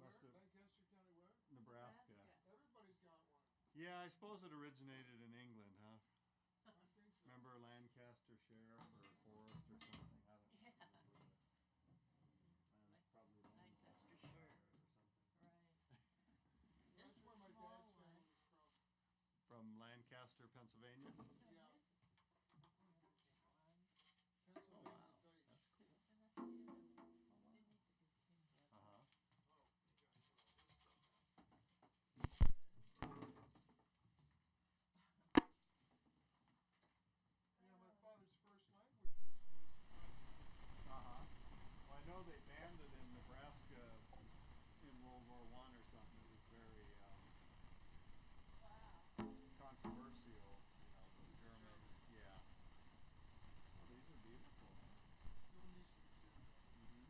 Must have Lancaster County where? Nebraska. Everybody's got one. Yeah, I suppose it originated in England, huh? I think so. Remember Lancaster Sheriff or Forest or something? I don't know. Yeah. Probably Lancaster Sheriff. or something. Right. Yeah, that's where my Small dad's one. family was from. From Lancaster, Pennsylvania. Yeah. Oh Pennsylvania wow, State. that's cool. And that's the other one. They need to be cleaned up. Uh huh. Oh, you gotta put all this stuff out. Yeah, my father's first language was Uh huh. Well, I know they banned it in Nebraska in World War I or something. It was very controversial. You know, the German. Yeah. Oh, these are beautiful. You'll need some too. Mm-hmm.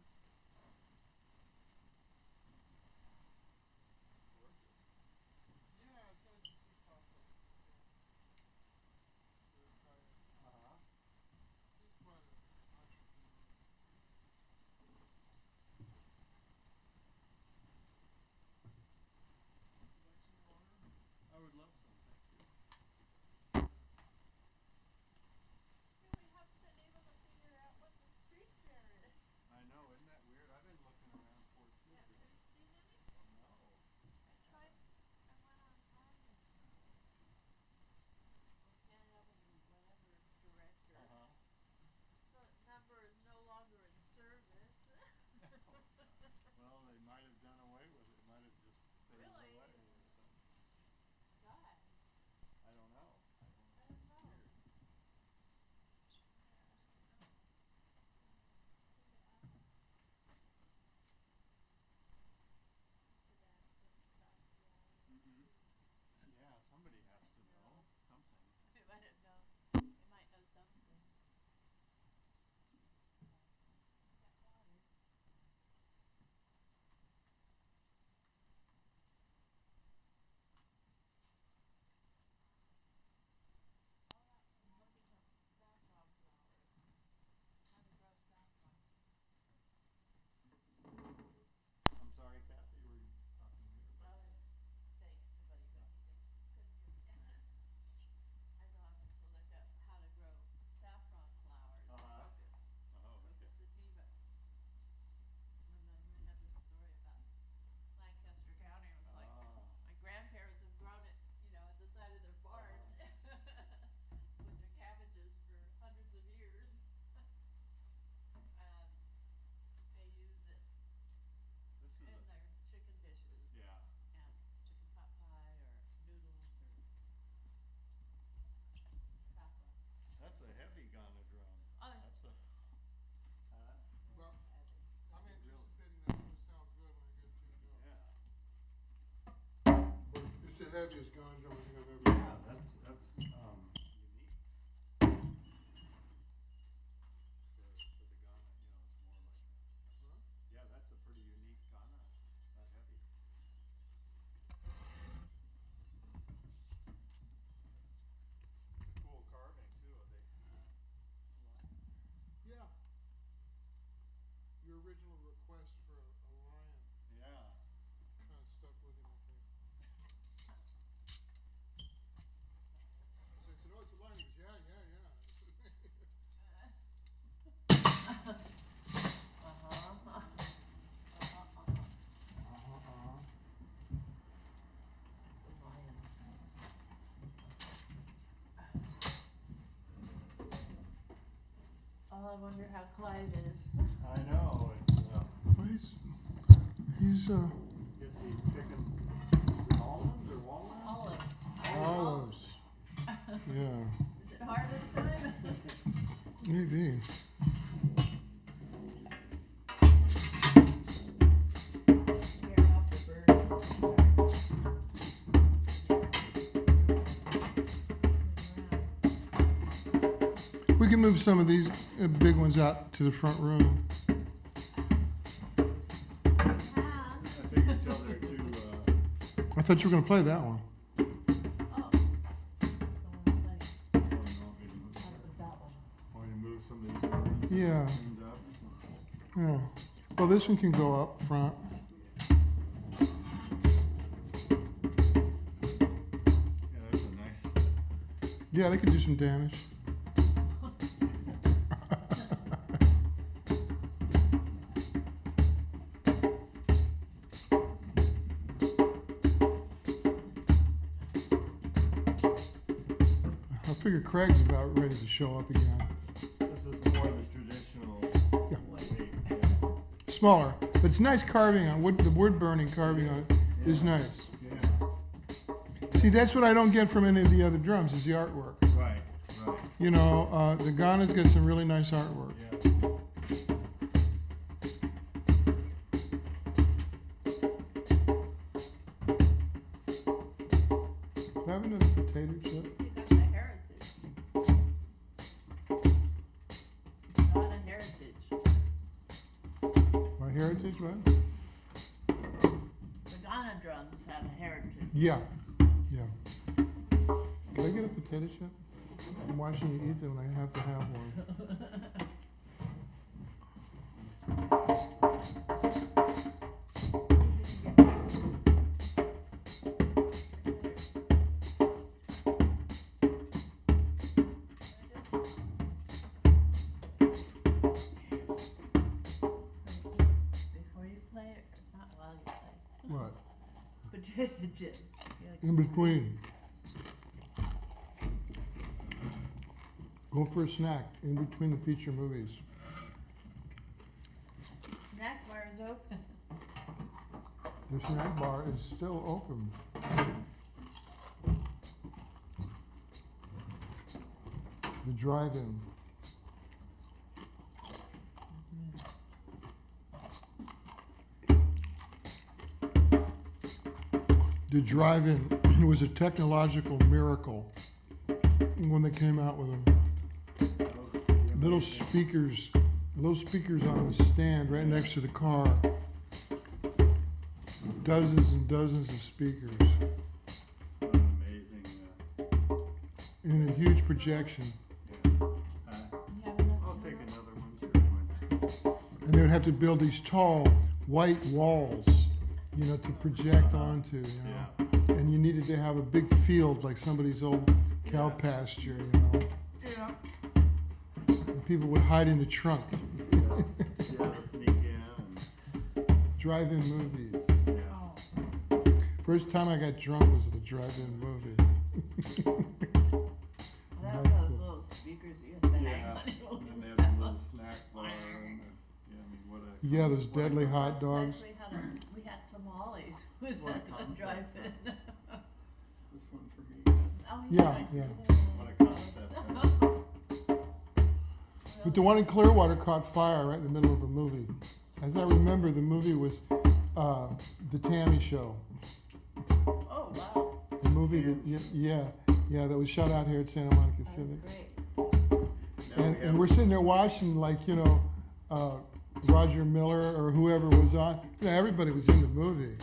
Gorgeous. Yeah, it's nice to see Papa. They're kind of, Uh huh. he's quite an entrepreneur. Would you like some water? I would love some. Thank you. We haven't been able to figure out what the street fair is. I know, isn't that weird? I've been looking around for it too. Have you seen any? No. I tried, I went online and Montana Ave, whatever director. Uh huh. The number is no longer in service. Well, they might have done away with it. Might have just faded Really? away or something. God. I don't know. I don't know. Weird. Mm-hmm. Yeah, somebody has to know something. They might have known. They might know something. Got water. Oh, I'm looking at saffron flowers. How to grow saffron. I'm sorry, Kathy, were you talking to me? I was saying it to Buddy, but he couldn't hear me. I'm having to look up how to grow saffron flowers. Uh-huh. Crocus. Oh, okay. Crocus sativa. And then we had this story about Lancaster County. It was like, my grandparents have grown it, you know, at the side of their barn with their cabbages for hundreds of years. And they use it This is in their chicken dishes. yeah. And chicken pot pie or noodles or saffron. That's a heavy Ghana drum. Oh, That's a Well, heavy. I'm Really? anticipating that's gonna sound good when I get tuned up. yeah. It's the heaviest ganja drum I think I've ever Yeah, had. that's unique. For the Ghana, you know, it's more like Huh? yeah, that's a pretty unique Ghana. That heavy. Cool carving too. Are they? Yeah. Your original request for a lion Yeah. kind of stuck with him, I think. So I said, oh, it's a lion. He goes, yeah. Oh, I wonder how Clive is. I know. It's, Well, he's guess he's picking almonds or walnuts. Olives. olives. Yeah, Is it harvest time? maybe. Scare off the bird. We can move some of these big ones out to the front room. I figured till they're too. I thought you were going to play that one. Oh. Oh, no, want to move some of these ones Yeah. cleaned up. Yeah. Well, this one can go up front. Yeah, they could do some damage. I figure Craig's about ready to show up again. This is more the traditional Yeah. way. Smaller, but it's nice carving on wood. The wood burning carving on it is nice. Yeah. See, that's what I don't get from any of the other drums is the artwork. Right. Right. You know, the Ghana's got some really nice artwork. Yeah. Can I have another potato chip? You got the heritage. Not a heritage. My heritage, what? The Ghana drums have a heritage. Yeah, yeah. Can I get a potato chip? I'm watching you eat them and I have to have one. Before you play it, or not while you play. What? Potato chips. You gotta In between. Go for a snack in between the feature movies. Snack bar is open. The snack bar is still open. The drive-in. The drive-in was a technological miracle when they came out with them. Little speakers on the stand right next to the car. Dozens and dozens of speakers What an amazing. and a huge projection. You have enough I'll in take the another one. Sure. And they would have to build these tall white walls, you know, to project onto, you know. Yeah. And you needed to have a big field like somebody's old cow pasture, you know. Yeah. And people would hide in the trunk. Yes. Yeah. Sneak in and. Drive-in movies. Yeah. Oh, First time I got drunk was at a drive-in movie. that was those little speakers you used to hang Yeah. on your And then they window. had a little snack bar. And, yeah, I mean, what a. Yeah, those what a deadly concept. hot dogs. Actually, we had tamales. Was What a at the concept. drive-in. This one for me. Oh, Yeah, yeah. What a concept. Huh? But the one in Clearwater caught fire right in the middle of a movie. As I remember, the movie was The Tammy Show. Oh, wow. The movie that, that was shot out here at Santa Monica That Civic. was great. Now we And have- we're sitting there watching, like, you know, Roger Miller or whoever was on. You know, everybody was in the movie.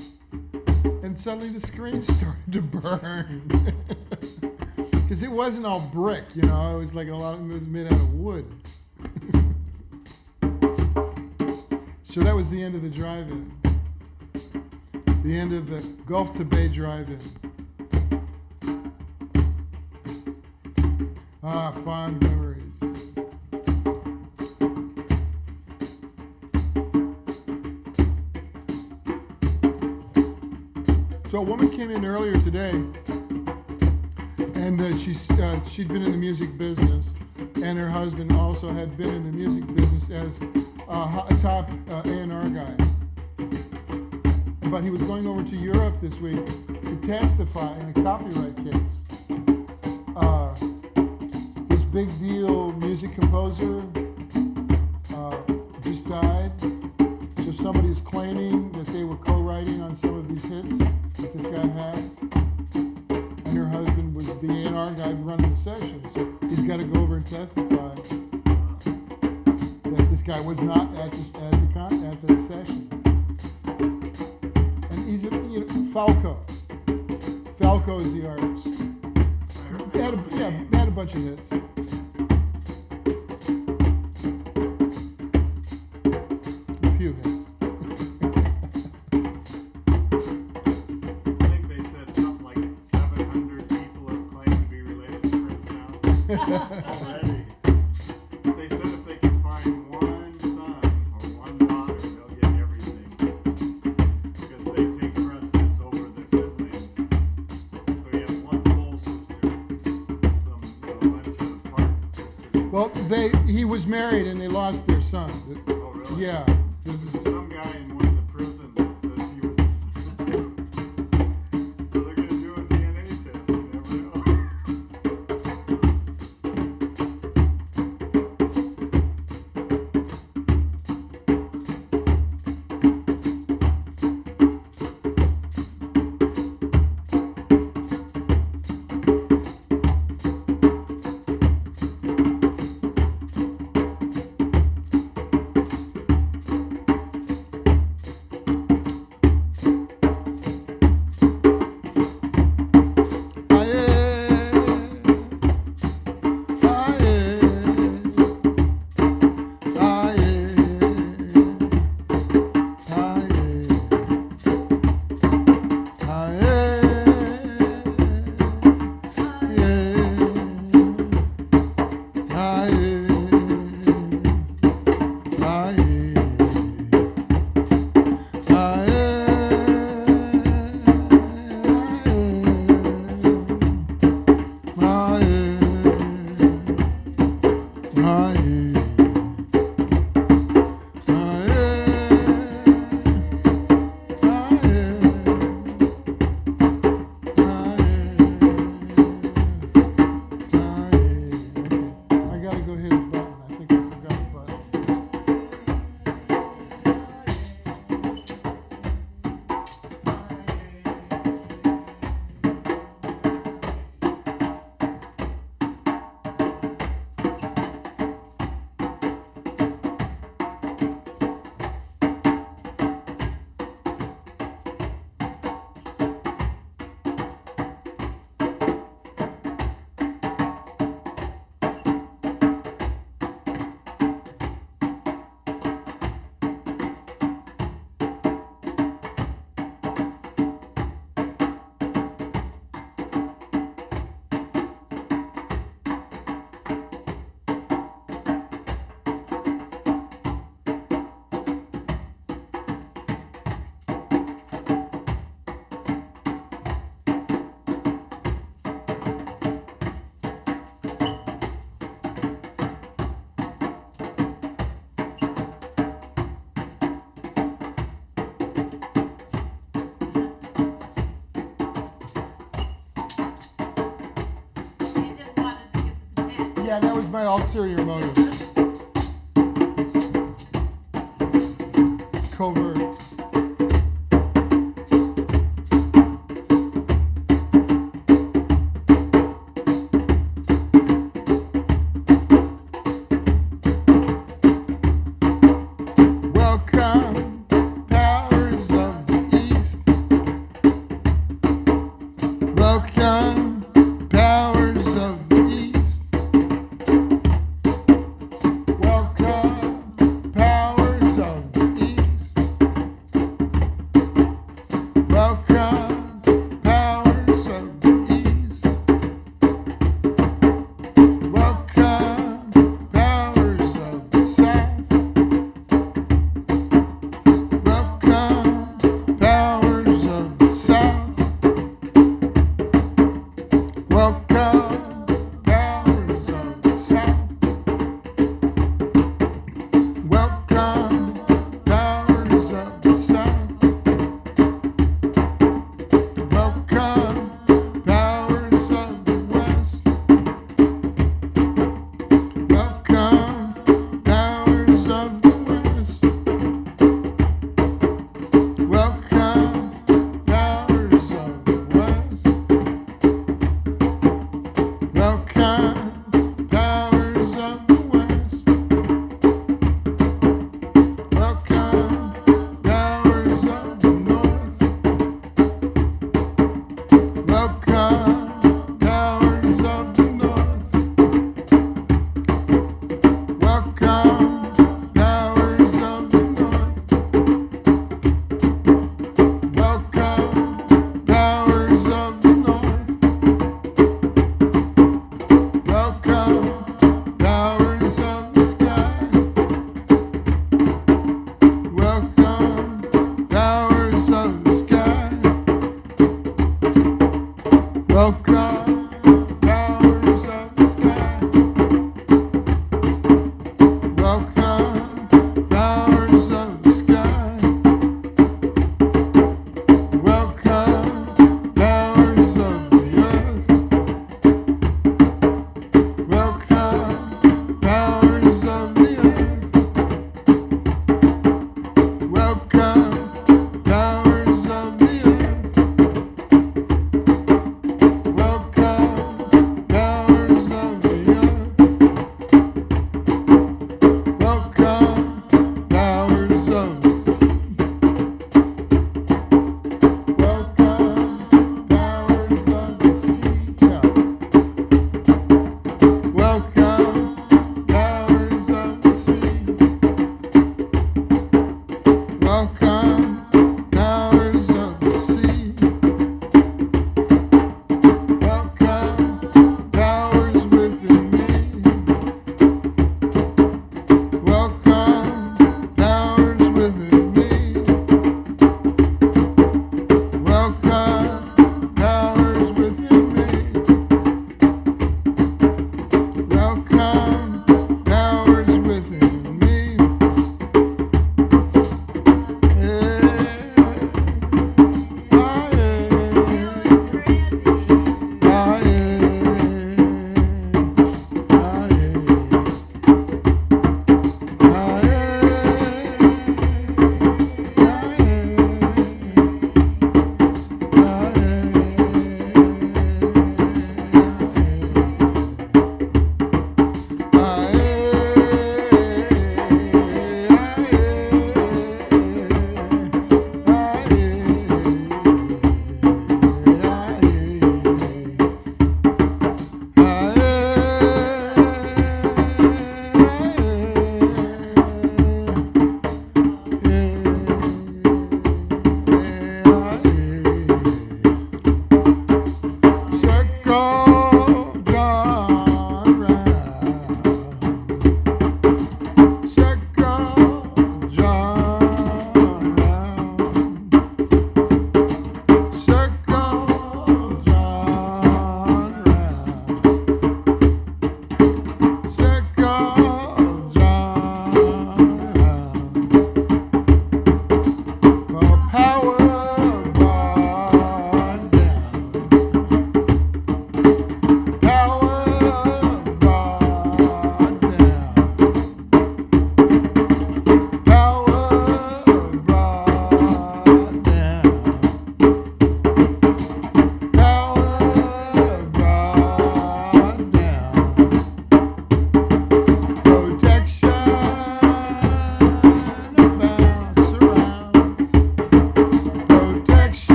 And suddenly the screen started to burn. Because it wasn't all brick, you know, it was like it was made out of wood. So that was the end of the drive-in. The end of the Gulf to Bay drive-in. Ah, fond memories. So a woman came in earlier today, and she'd been in the music business, and her husband also had been in the music business as a top A&R guy. But he was going over to Europe this week to testify in a copyright case. This big deal music composer just died. So somebody is claiming that they were co-writing on some of these hits that this guy had. And her husband was the A&R guy running the session. So he's got to go over and testify that this guy was not at the session. And he's Falco. Falco is the artist. They had a bunch of hits. A few hits. I think they said something like 700 people have claimed to be related to Prince now. already. They said if they can find one son or one daughter, they'll get everything. Because they take precedence over their siblings. So he has one full sister, some bunch of part sisters. Well, he was married and they lost their son. Oh, really? Yeah. There's some guy in one of the prisons that says he was his sister. So they're going to do a DNA test. You never know. I gotta go hit a button. I think I forgot a button. He just wanted to get the potato. Yeah, that was my ulterior motive. Covert. Welcome, powers of the East. Welcome, powers of the East.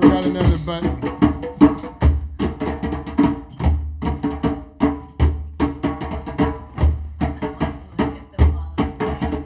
got another button. Get them while I'm playing. I'll let them while I'm playing.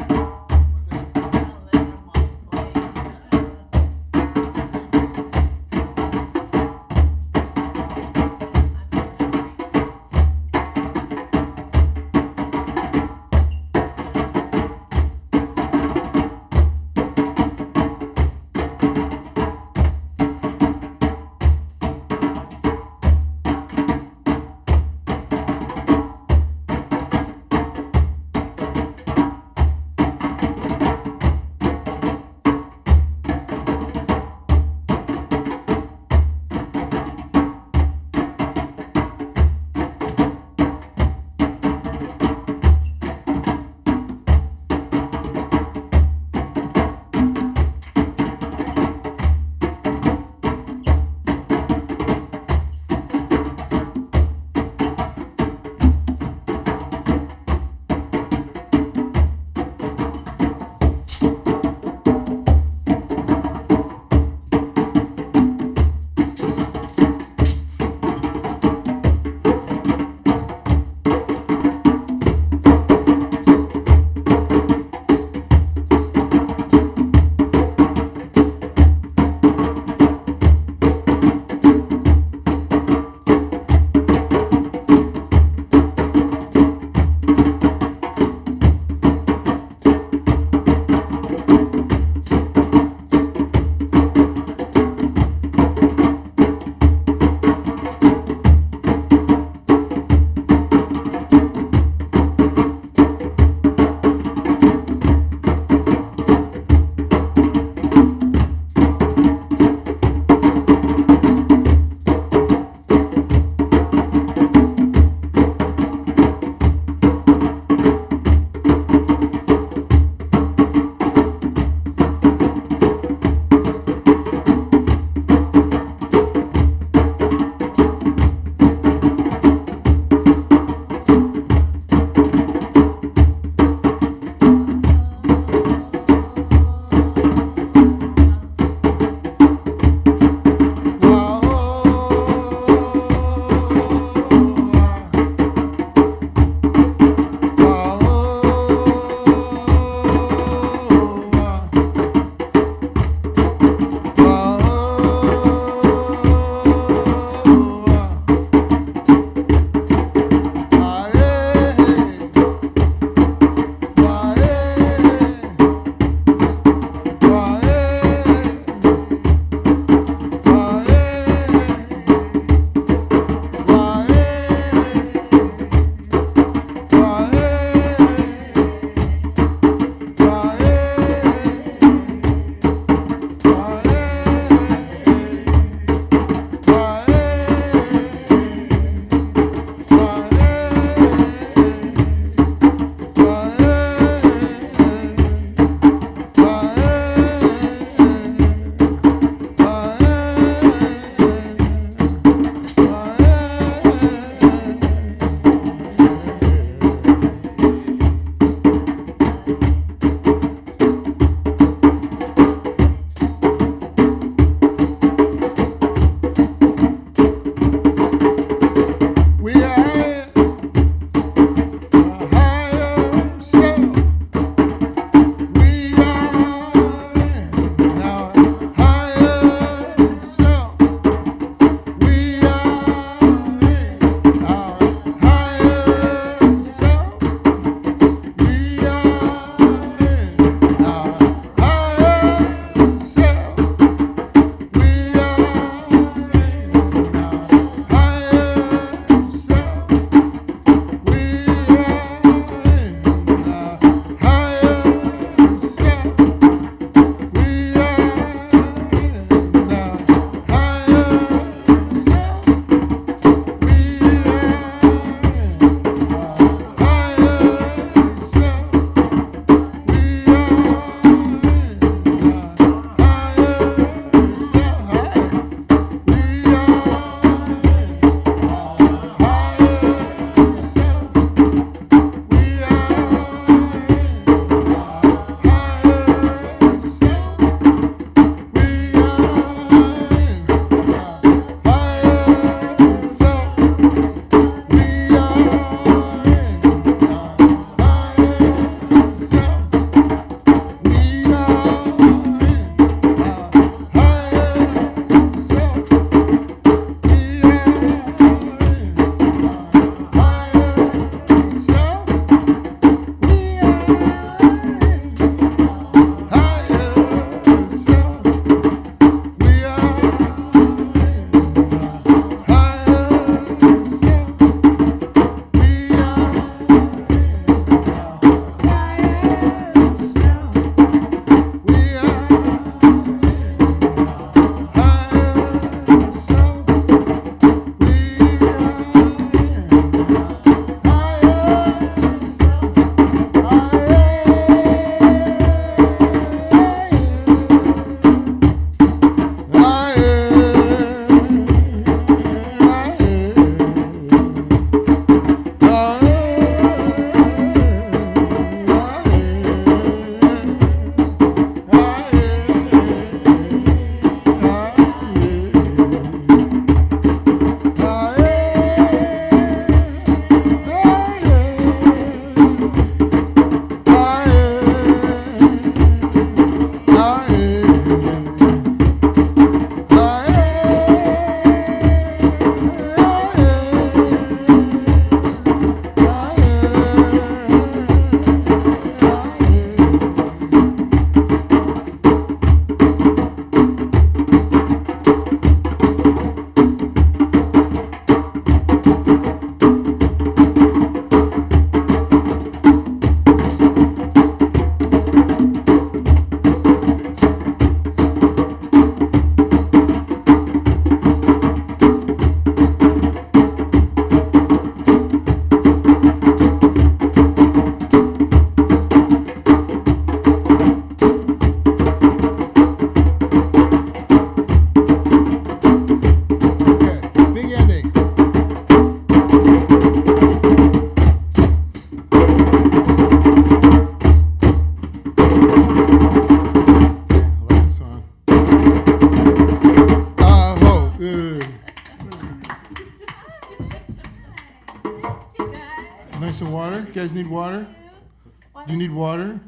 You need water?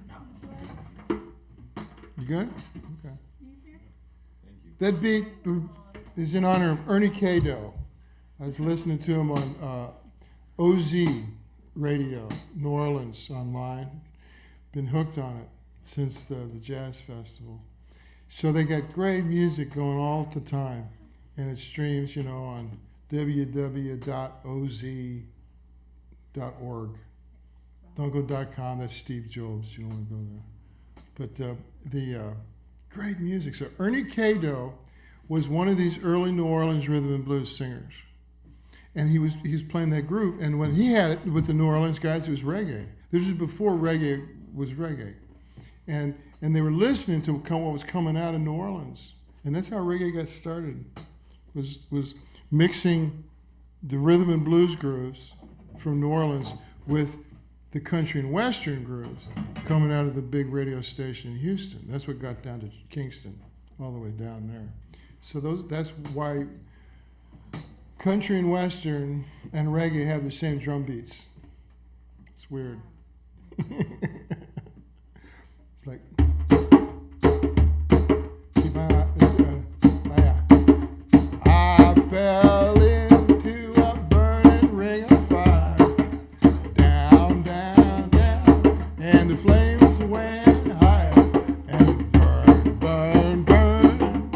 You good? Okay. That beat is in honor of Ernie Cado. I was listening to him on OZ Radio, New Orleans, online. Been hooked on it since the Jazz Festival. So they got great music going all the time. And it streams, on www.oz.org. Don't go .com, that's Steve Jobs. You don't want to go there. But the great music. So Ernie Cado was one of these early New Orleans rhythm and blues singers. And he was playing that groove. And when he had it with the New Orleans guys, it was reggae. This was before reggae was reggae. And they were listening to what was coming out of New Orleans. And that's how reggae got started, was mixing the rhythm and blues grooves from New Orleans with the country and western grooves coming out of the big radio station in Houston. That's what got down to Kingston, all the way down there. So that's why country and western and reggae have the same drum beats. It's weird. It's like I fell into a burning ring of fire, down, down, down, and the flames went higher, and burn, burn, burn,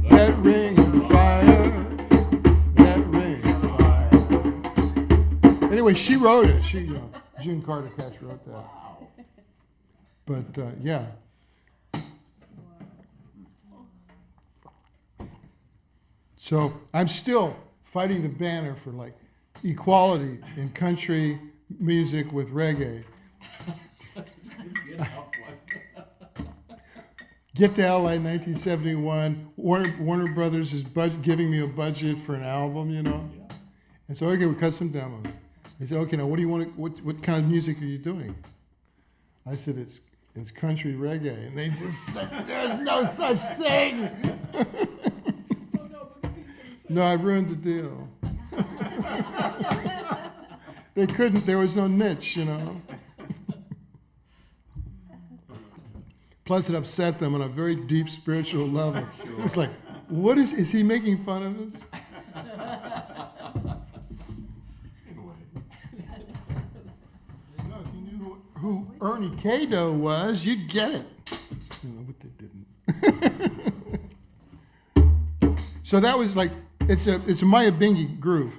that ring of fire, that ring of fire. Anyway, she wrote it. June Carter Cash wrote that. But yeah. So I'm still fighting the banner for like equality in country music with reggae. Get to LA in 1971. Warner Brothers is giving me a budget for an album, And so okay, we cut some demos. They said, okay, now what do you want? What kind of music are you doing? I said it's country reggae, and they just said there's no such thing. No, I ruined the deal. They couldn't. There was no niche, Plus, it upset them on a very deep spiritual level. Sure. It's like, what is he making fun of us? If you knew who Ernie Cado was, you'd get it. But they didn't. So that was like, it's a Maya Bingy groove.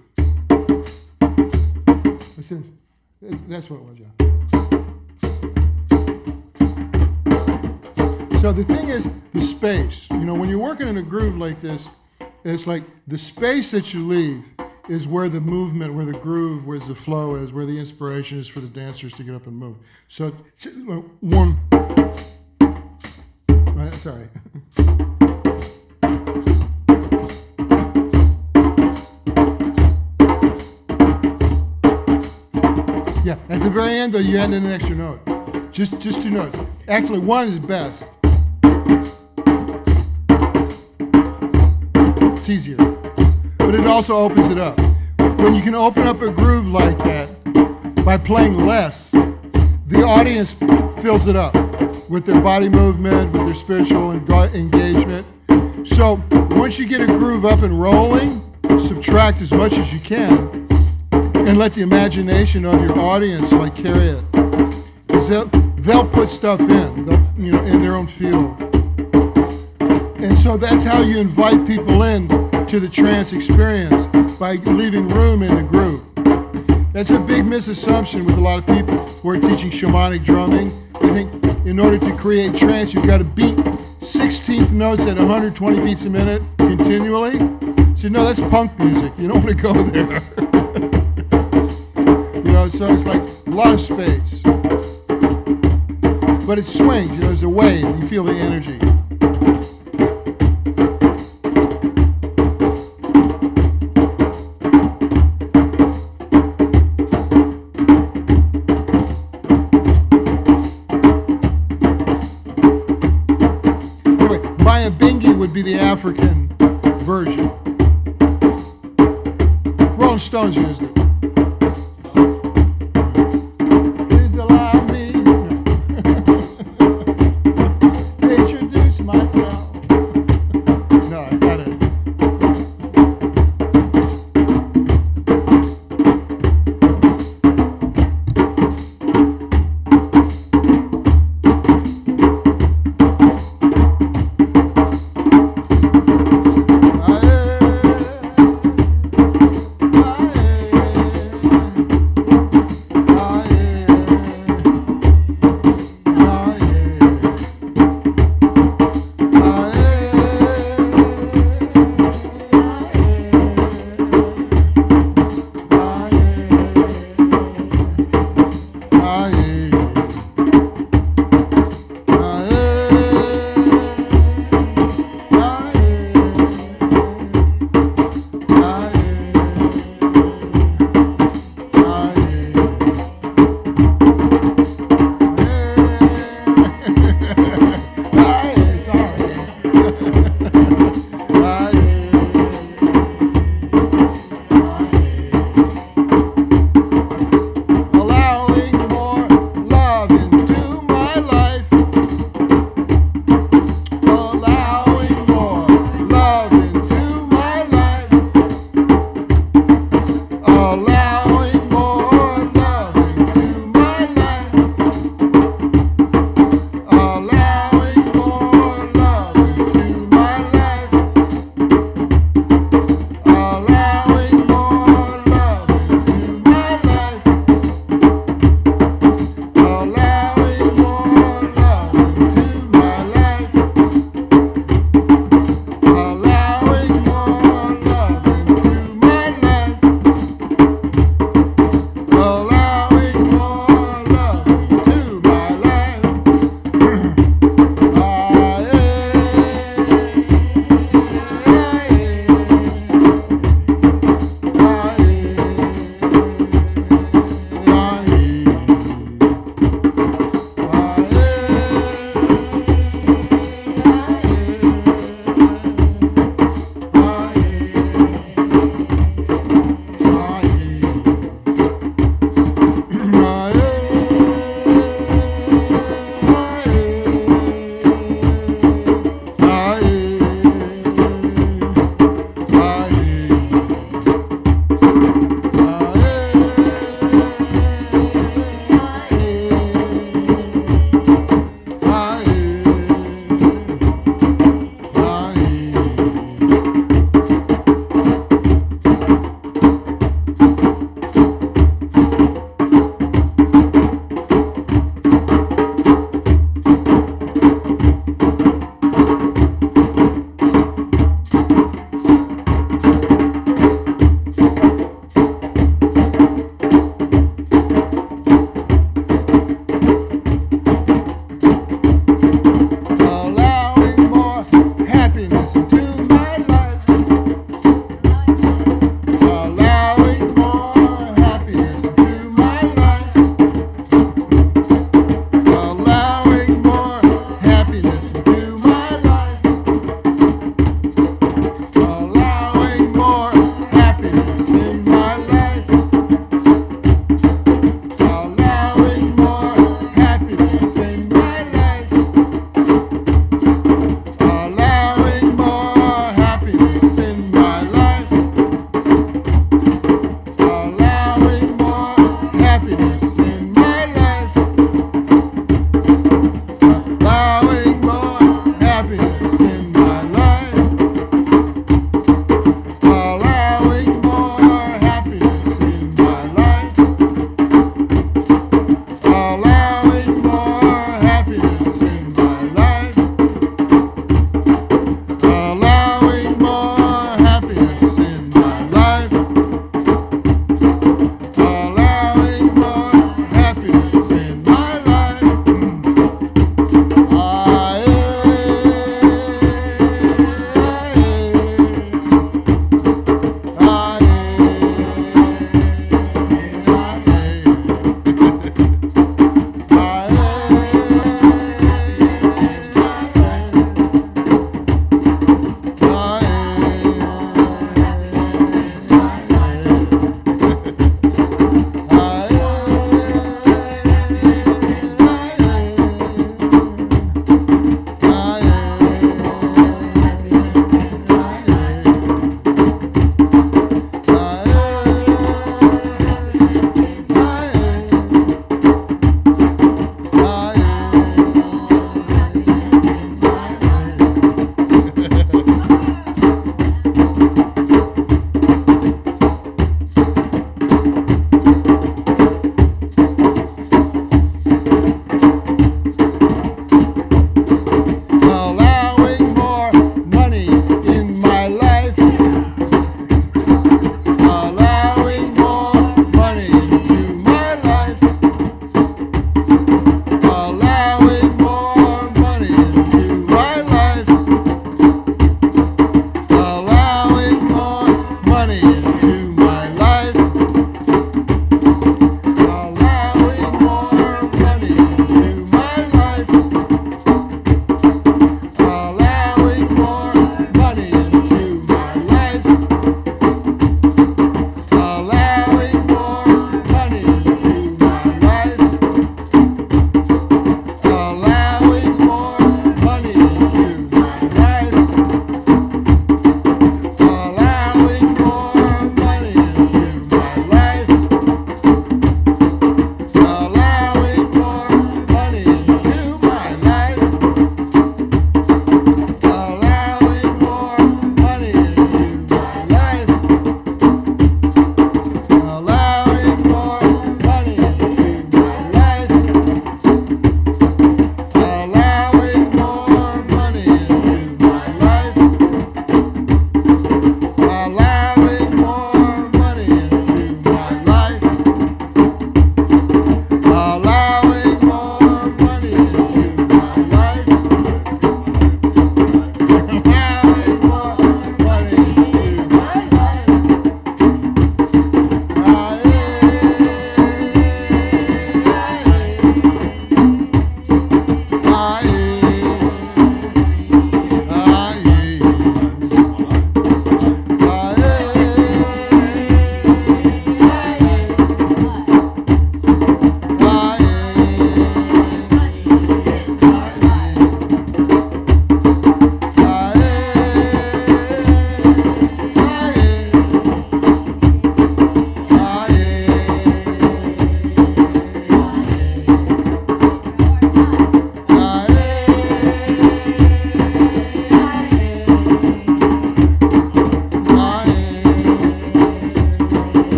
That's what it was, yeah. So the thing is, the space. When you're working in a groove like this, it's like the space that you leave is where the movement, where the groove, where the flow is, where the inspiration is for the dancers to get up and move. So, one. Sorry. Yeah, at the very end, though, you add in an extra note. Just 2 notes. Actually, 1 is best. It's easier. But it also opens it up. When you can open up a groove like that by playing less, the audience fills it up with their body movement, with their spiritual engagement. So once you get a groove up and rolling, subtract as much as you can and let the imagination of your audience carry it. Because they'll put stuff in, in their own field. And so that's how you invite people in to the trance experience, by leaving room in the groove. That's a big misassumption with a lot of people who are teaching shamanic drumming. They think in order to create trance, you've got to beat 16th notes at 120 beats a minute continually. So no, that's punk music. You don't want to go there. So it's like a lot of space. But it swings, there's a wave. You feel the energy. Would be the African version. Rolling Stones used it. Please allow me. No.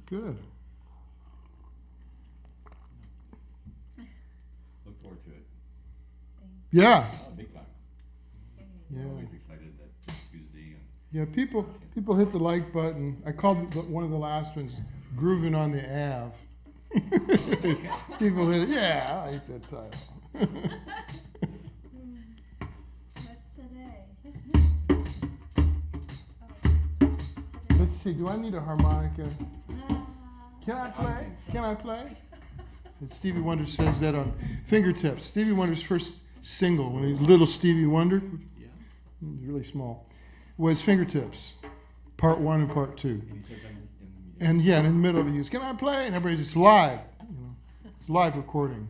Good. Look forward to it. Yeah. Big time. Yeah. Always excited that Tuesday. Yeah, people hit the like button. I called one of the last ones "Grooving on the Ave." People hit it. Yeah, I like that title. What's today? Let's see. Do I need a harmonica? Can I play? Can I play? And Stevie Wonder says that on Fingertips. Stevie Wonder's first single, when he was little Stevie Wonder, Yeah. he was really small, was Fingertips, part 1 and part 2. And he said that in the music. And yeah, and in the middle of it, he goes, "Can I play?" And everybody's just live. It's live recording.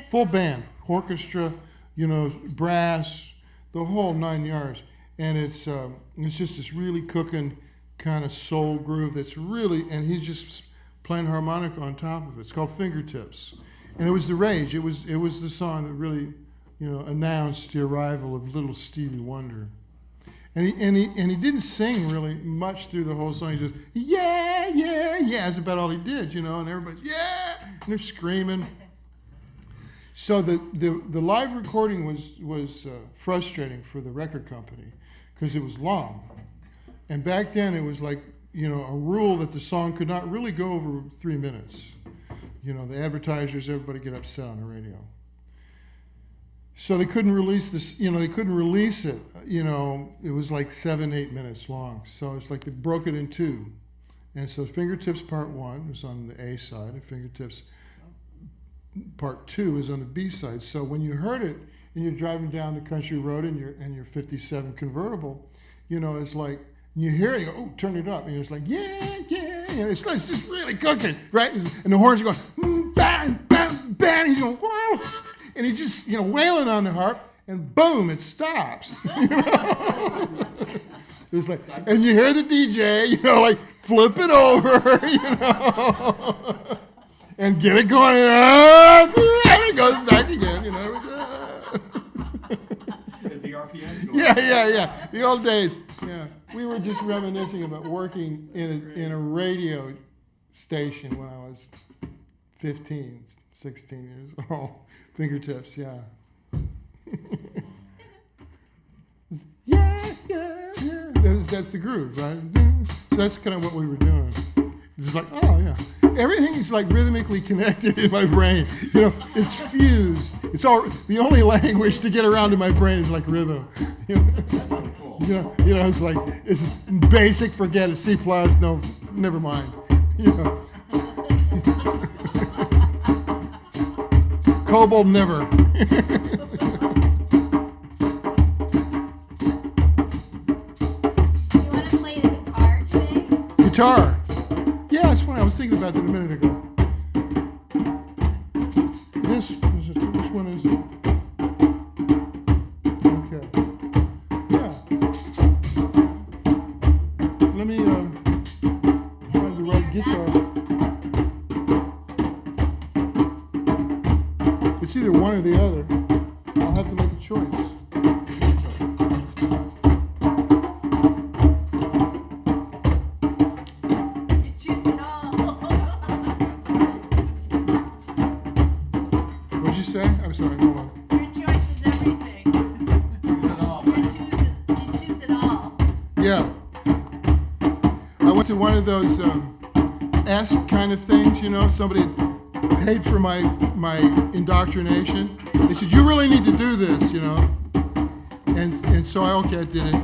Full band, orchestra, brass, the whole 9 yards. And it's just this really cooking kind of soul groove that's really, and he's just playing harmonica on top of it. It's called Fingertips. And it was the rage. It was the song that really, announced the arrival of little Stevie Wonder. And he didn't sing really much through the whole song. He just, yeah, yeah, yeah. That's about all he did, and everybody's, yeah, and they're screaming. So the live recording was frustrating for the record company because it was long. And back then it was like, a rule that the song could not really go over 3 minutes. The advertisers, everybody get upset on the radio. So they couldn't release this, they couldn't release it, it was like 7-8 minutes long. So it's like they broke it in two. And so Fingertips Part 1 was on the A side, and Fingertips Part 2 is on the B side. So when you heard it and you're driving down the country road in your 57 convertible, it's like, you hear it, you go, "Oh, turn it up." And it's like, yeah, yeah, yeah. It's just really cooking, right? And the horns are going, bang, bang, bang. He's going, wow. And he's just, wailing on the harp, and boom, it stops. It's like, and you hear the DJ, like, flip it over, and get it going, and it goes back again, Is the RPM going? Yeah. The old days. Yeah, we were just reminiscing about working in a radio station when I was 15, 16 years old. Fingertips, yeah. Yeah. That's the groove, right? So that's kind of what we were doing. It's like, oh yeah, everything's like rhythmically connected in my brain. It's fused. It's all the only language to get around in my brain is like rhythm. That's really cool. It's like it's basic. Forget it. C+. No, never mind. Cobalt never. You want to play the guitar today? Guitar. Yeah, it's funny. I was thinking about that a minute ago. this? Which one is it? Okay. Yeah. Let me find the right guitar. It's either one or the other. I'll have to make a choice. You choose it all. What'd you say? I'm sorry, hold on. Your choice is everything. You choose it all. Yeah. I went to one of those S kind of things, you know, somebody paid for my indoctrination. They said, you really need to do this, you know. And so I did it.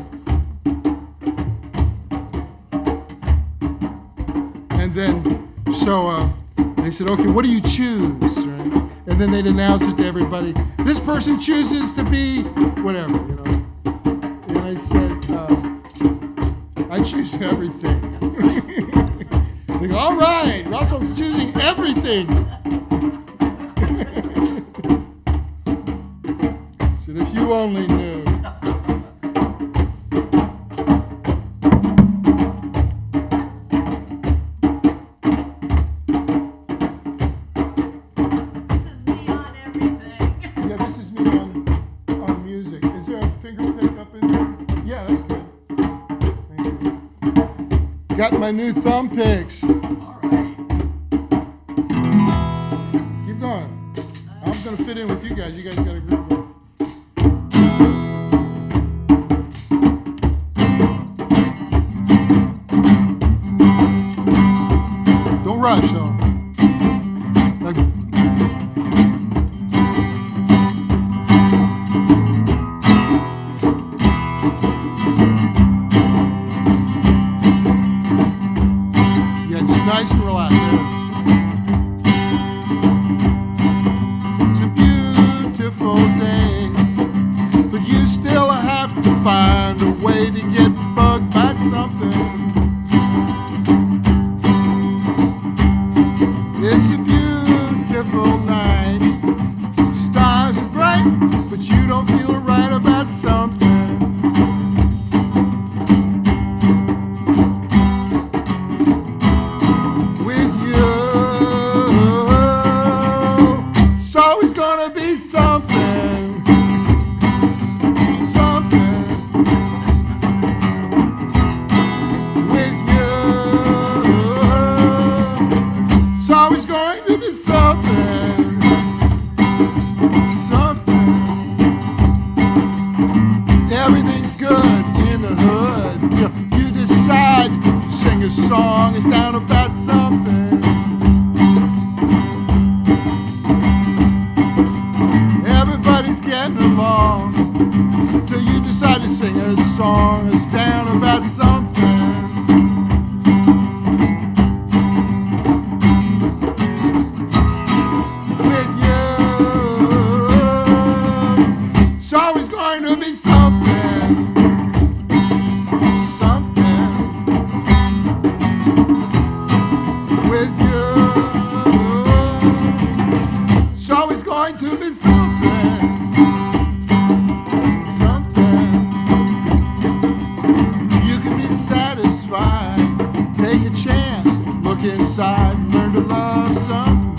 And then, so they said, okay, what do you choose, right? And then they'd announce it to everybody. This person chooses to be whatever, you know. And I said, I choose everything. They go, all right, Russell's choosing everything. I said, if you only knew. This is me on everything. Yeah, this is me on music. Is there a finger pick up in there? Yeah, that's good. Thank you. Got my new thumb picks. All right. Keep going. I'm gonna fit in with you guys. You guys got a group going. Don't rush, though. Like, yeah, just nice and relaxed. It's a beautiful day, but you still have to find a way to get bugged by something. It's a beautiful night. Stars are bright, but you don't feel right about something. With you, it's always gonna be something. Something. With you, it's always going to be something. Something. Everything's good in the hood. You decide to sing a song. It's down about something. Everybody's getting along till you decide to sing a song. It's down about something. With you, it's always going to be something. Something. With you, it's always going to be something. Something. You can be satisfied. Take a chance. Look inside. Learn to love something.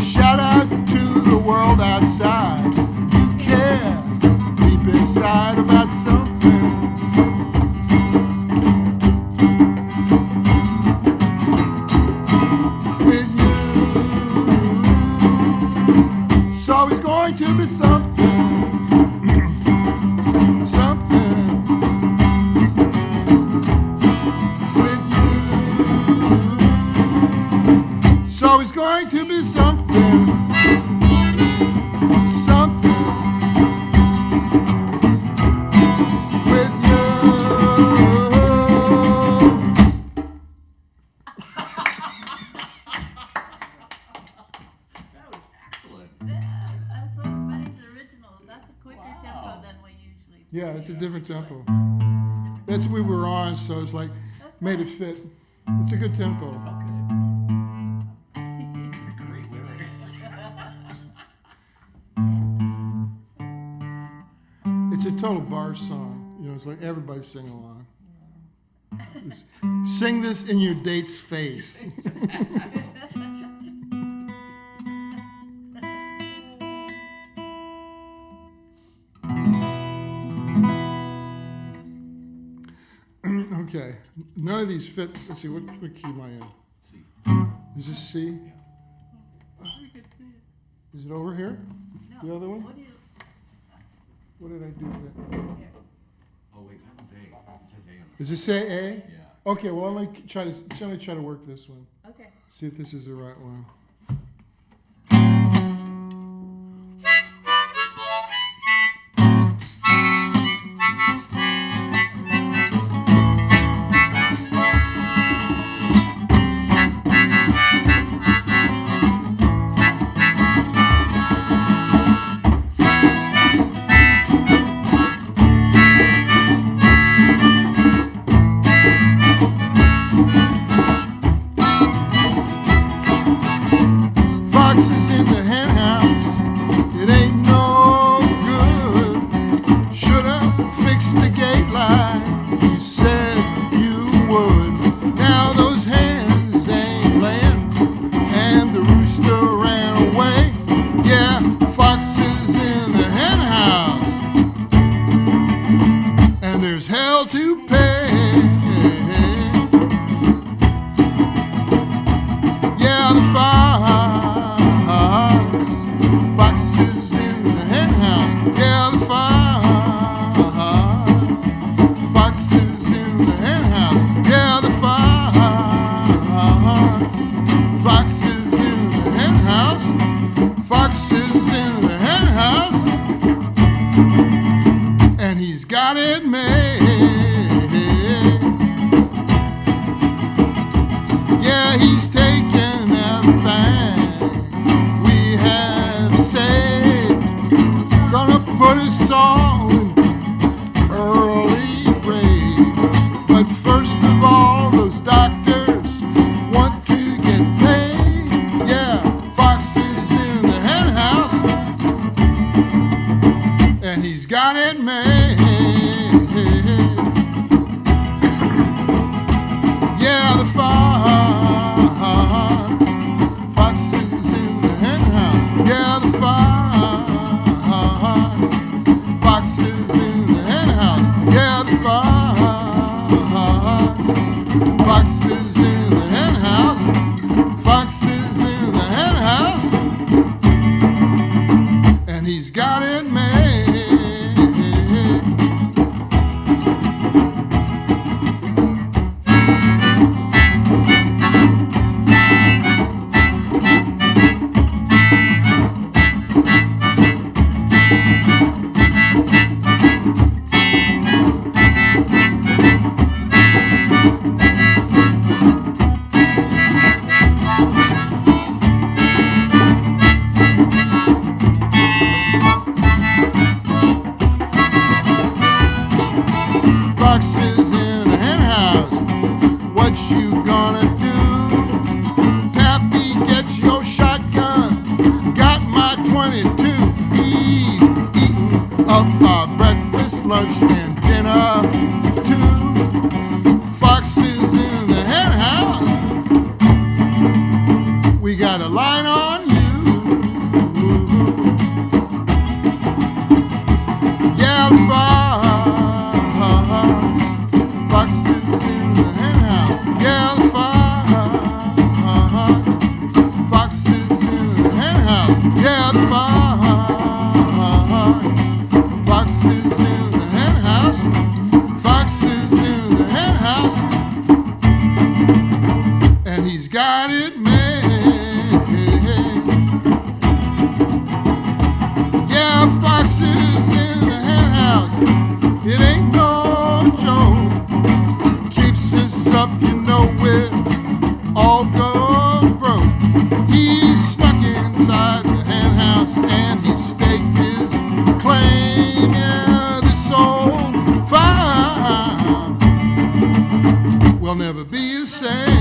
Shout out to the world outside. You care deep inside about something. With you, it's always going to be something. Something. With you, it's always going to be something. Something. With you. That was excellent. That's what Buddy's original. That's a quicker Wow. tempo than we usually do. Yeah, it's a different tempo. That's what we were on, so it's like That's made it nice. fit. It's a good tempo. Great lyrics. It's a total bar song. You know, it's like everybody sing along. Just sing this in your date's face. Okay, none of these fit. Let's see, what key am I in? See. Is this C? Is it over here? The other one? What did I do with that? Oh wait, that was A. It says A on the. Does it say A? Yeah. Okay, well, let me try to work this one. Okay. See if this is the right one. Foxes in the hen house, it ain't no good. Shoulda fixed the gate like you said you would. Now those hens ain't laying, and the rooster ran away. Yeah, foxes in the hen house, and there's hell to pay. Yeah, the foxes in the hen house. Yeah, the foxes in the hen house. Yeah, the foxes in the hen house. Foxes in the hen house, and he's got it made. Yeah, he's taken everything we have saved. Gonna put us all in early grave. But first of all, those doctors want to get paid. Yeah, foxes in the hen house, and he's got it made. Yeah, the foxes in the hen house. Yeah, the foxes in the hen house. Yeah, the foxes in the hen house. Foxes in the hen house, and he's got it made. Foxes in the hen house, what you gonna do? Tappy gets your shotgun, got my 22. He's eating up our breakfast, lunch, and dinner too. Foxes in the hen house, we got a line on you. Yeah, foxes in the hen house. Yeah, the foxes in the hen house. Yeah, the foxes in the hen house. Foxes in the hen house, and he's got it made. Yeah, foxes in the hen house, it ain't no joke. Keeps us up, you know we're all go broke. He snuck inside the hen house and he staked his claim. Yeah, this old farm will never be the same.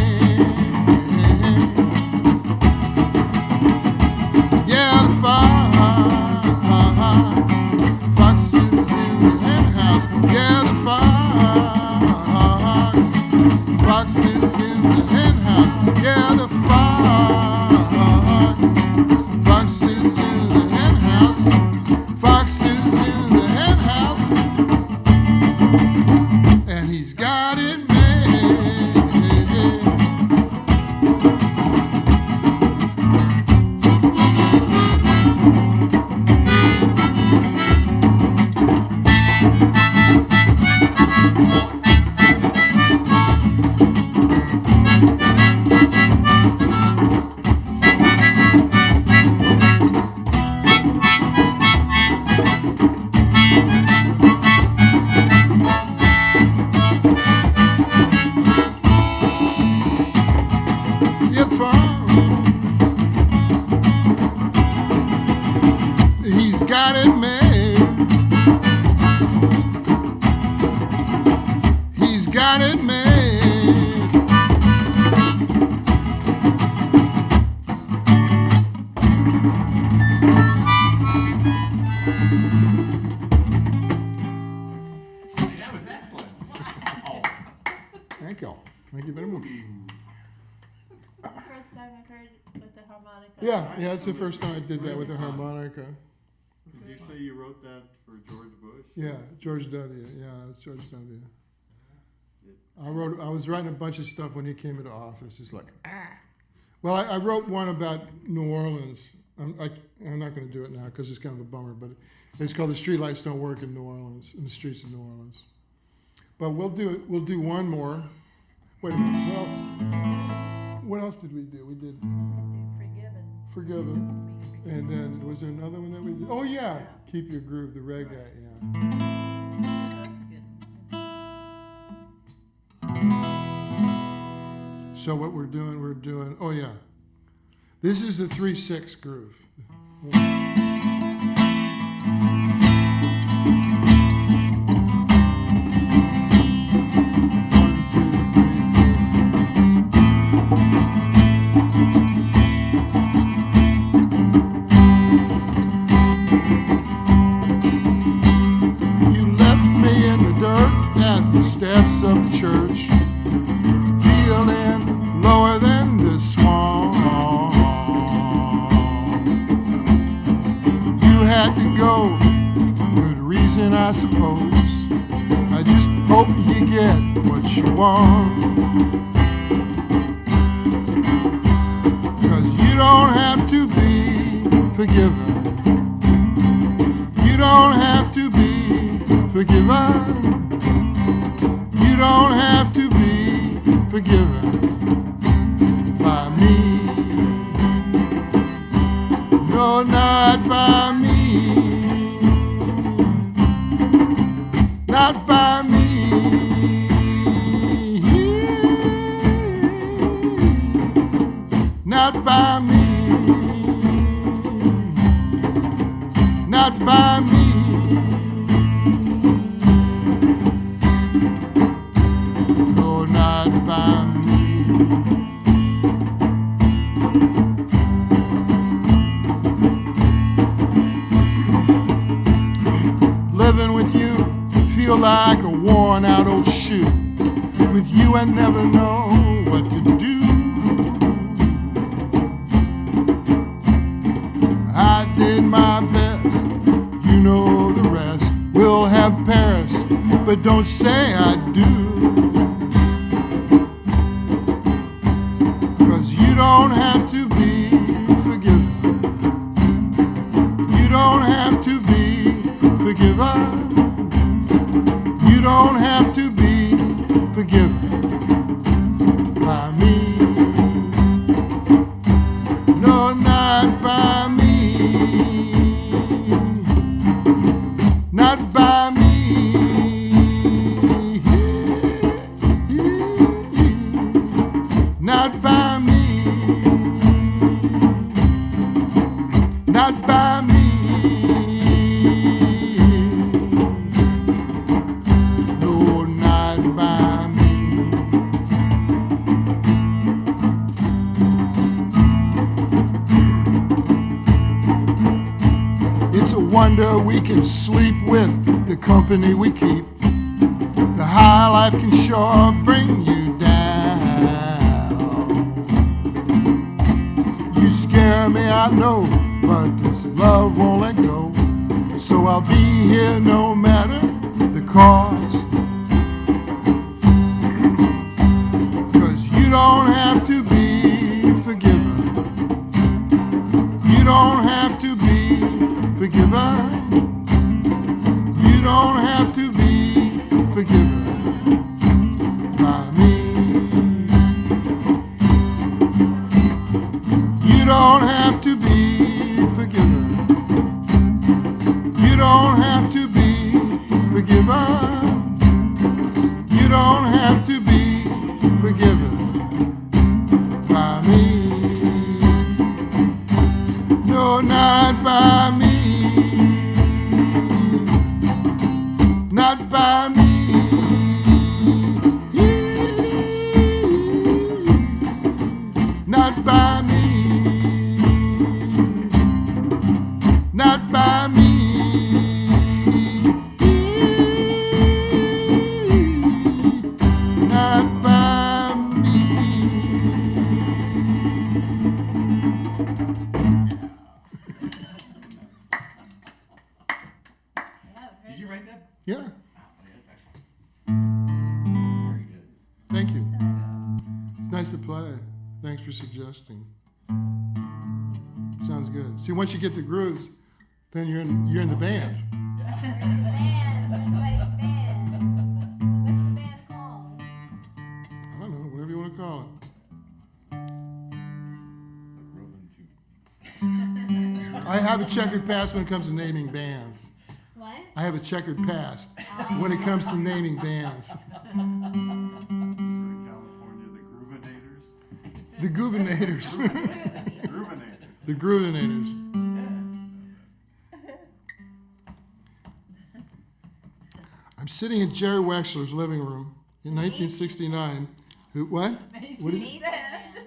the first time I heard with the harmonica. Yeah, it's the first time I did that with the harmonica. Did you say you wrote that for George Bush? Yeah, George W. Yeah, it's George W. I was writing a bunch of stuff when he came into office. It's like, Well, I wrote one about New Orleans. I'm not going to do it now because it's kind of a bummer, but it's called "The Streetlights Don't Work in New Orleans," in the streets of New Orleans. But we'll do one more. Wait a minute. What else did we do? We did Forgiven. And then was there another one that we did? Oh yeah, Keep Your Groove, the reggae. Yeah. So what we're doing. Oh yeah, this is the 3/6 groove. Steps of the church, feeling lower than the swan. You had to go, good reason I suppose. I just hope you get what you want. 'Cause you don't have to be forgiven. You don't have to be forgiven. You don't have to be forgiven by me. No, not by me. Not by me. Not by me. Not by me. Living with you, feel like a worn out old shoe. With you I never know what to do. I did my best, you know the rest. We'll have Paris, but don't say I do. 'Cause you don't have to be forgiven. You don't have to be forgiven. You don't have to be forgiven by me. No, not by me. Not by me. Not by me. Not by me. No, not by me. It's a wonder we can sleep with the company we keep. The high life can sure bring you down. You scare me, I know, but this love won't let go. So I'll be here no matter the cost. 'Cause you don't have to be forgiven. You don't have to be forgiven. You don't have to be forgiven by me. You don't have to be forgiven. You don't have to be forgiven. You don't have to be forgiven by me. No, not by me. Not by me. Not by me. Not by me. Not by me. play. Thanks for suggesting. Sounds good. See, once you get the grooves, then you're in the band. Band, everybody's band. What's the band called? I don't know, whatever you want to call it. I have a checkered past when it comes to naming bands. What? I have a checkered past when it comes to naming bands. In California, the Groovinators. The Goovinators. Groovinators. The Groovinators. I'm sitting in Jerry Wexler's living room in 1969. What? What is it? Macy's band.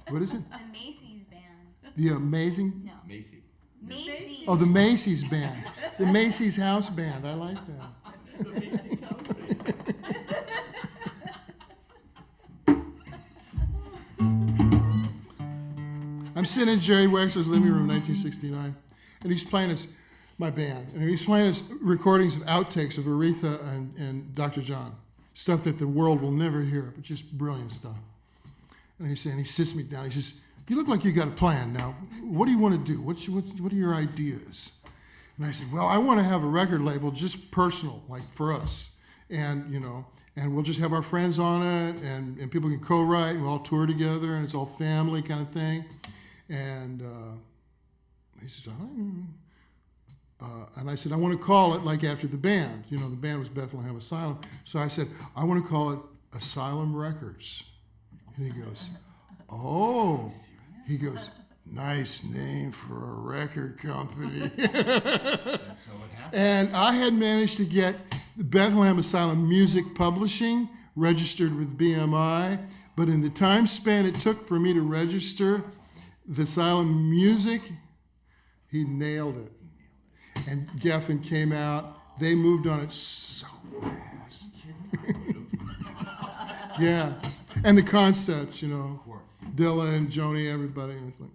What is it? The Macy's band. The Amazing? No. Macy. Macy's. Oh, the Macy's band. The Macy's House Band. I like that. I'm sitting in Jerry Wexler's living room in 1969, and he's playing us, my band, and he's playing us recordings of outtakes of Aretha and Dr. John, stuff that the world will never hear, but just brilliant stuff. And he's saying, he sits me down, he says, "You look like you got a plan now. What do you want to do? What are your ideas?" And I said, "Well, I want to have a record label just personal, like for us, and and we'll just have our friends on it, and people can co-write, and we'll all tour together, and it's all family kind of thing." And he says, and I said, "I want to call it like after the band. The band was Bethlehem Asylum. So I said, I want to call it Asylum Records." And he goes, "Oh." He goes, "Nice name for a record company." And so it happened. And I had managed to get the Bethlehem Asylum Music Publishing registered with BMI, but in the time span it took for me to register the Asylum Music, he nailed it. And Geffen came out. They moved on it so fast. Yeah. And the concepts, Of course. Dilla and Joni, everybody. And it's like,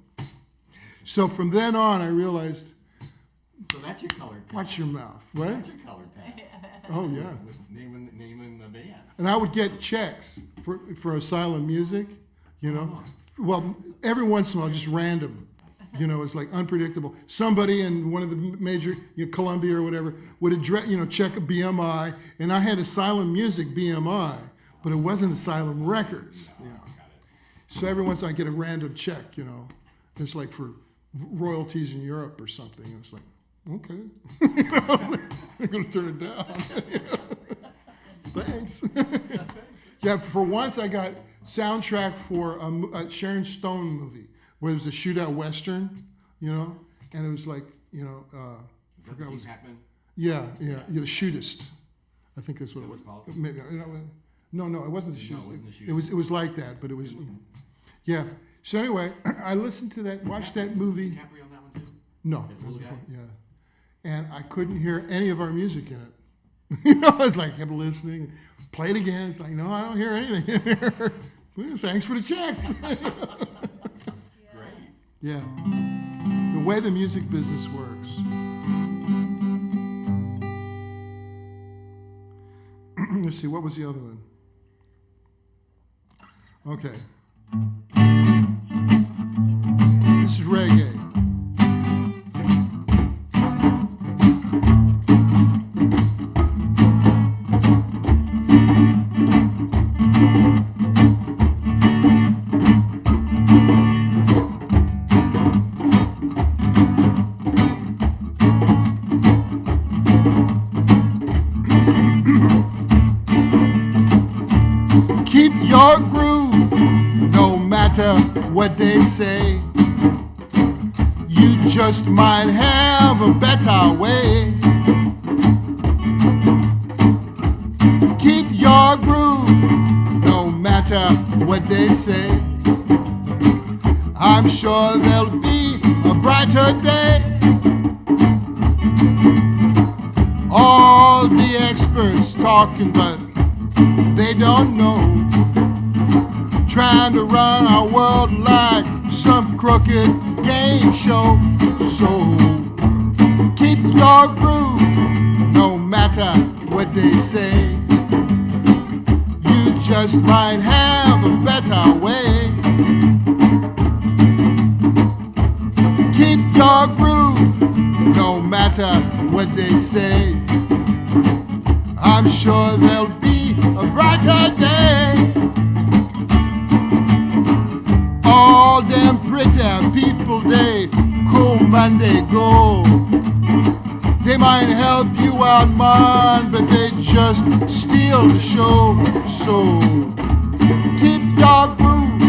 so from then on, I realized, So that's your colored pants. watch your mouth. What? That's your colored pants. Oh, yeah. With naming the band. And I would get checks for Asylum Music, Well, every once in a while, just random. It's like unpredictable. Somebody in one of the major, Columbia or whatever, would address, check a BMI, and I had Asylum Music BMI, but it wasn't Asylum Records. So every once in a while, I get a random check. It's like for royalties in Europe or something. It's like, okay, I'm gonna turn it down. Thanks. Yeah, for once I got soundtrack for a Sharon Stone movie where it was a shootout western, and it was like, forgot what it was. Yeah, The Shootist. I think that's what it was. called? Maybe no, it wasn't The Shootist. it wasn't The Shootist. It was like that, but it was. Yeah. So anyway, I listened to that, watched that movie. DiCaprio on that one too? No. This little guy? Yeah. And I couldn't hear any of our music in it. I was like, kept listening, play it again. It's like, no, I don't hear anything in here. Well, thanks for the checks. Great. Yeah. The way the music business works. Let's see, what was the other one? Okay. This is reggae. Keep your groove, no matter what they say. You just might have a better way. Keep your groove, no matter what they say. I'm sure there'll be a brighter day. All the experts talking, but they don't know. Trying to run our world like some crooked game show. So keep your groove, no matter what they say. You just might have a better way. Keep your groove, no matter what they say. I'm sure there'll be a brighter day. All them pretty people, they come and they go. They might help you out, man, but they just steal the show. So keep your groove,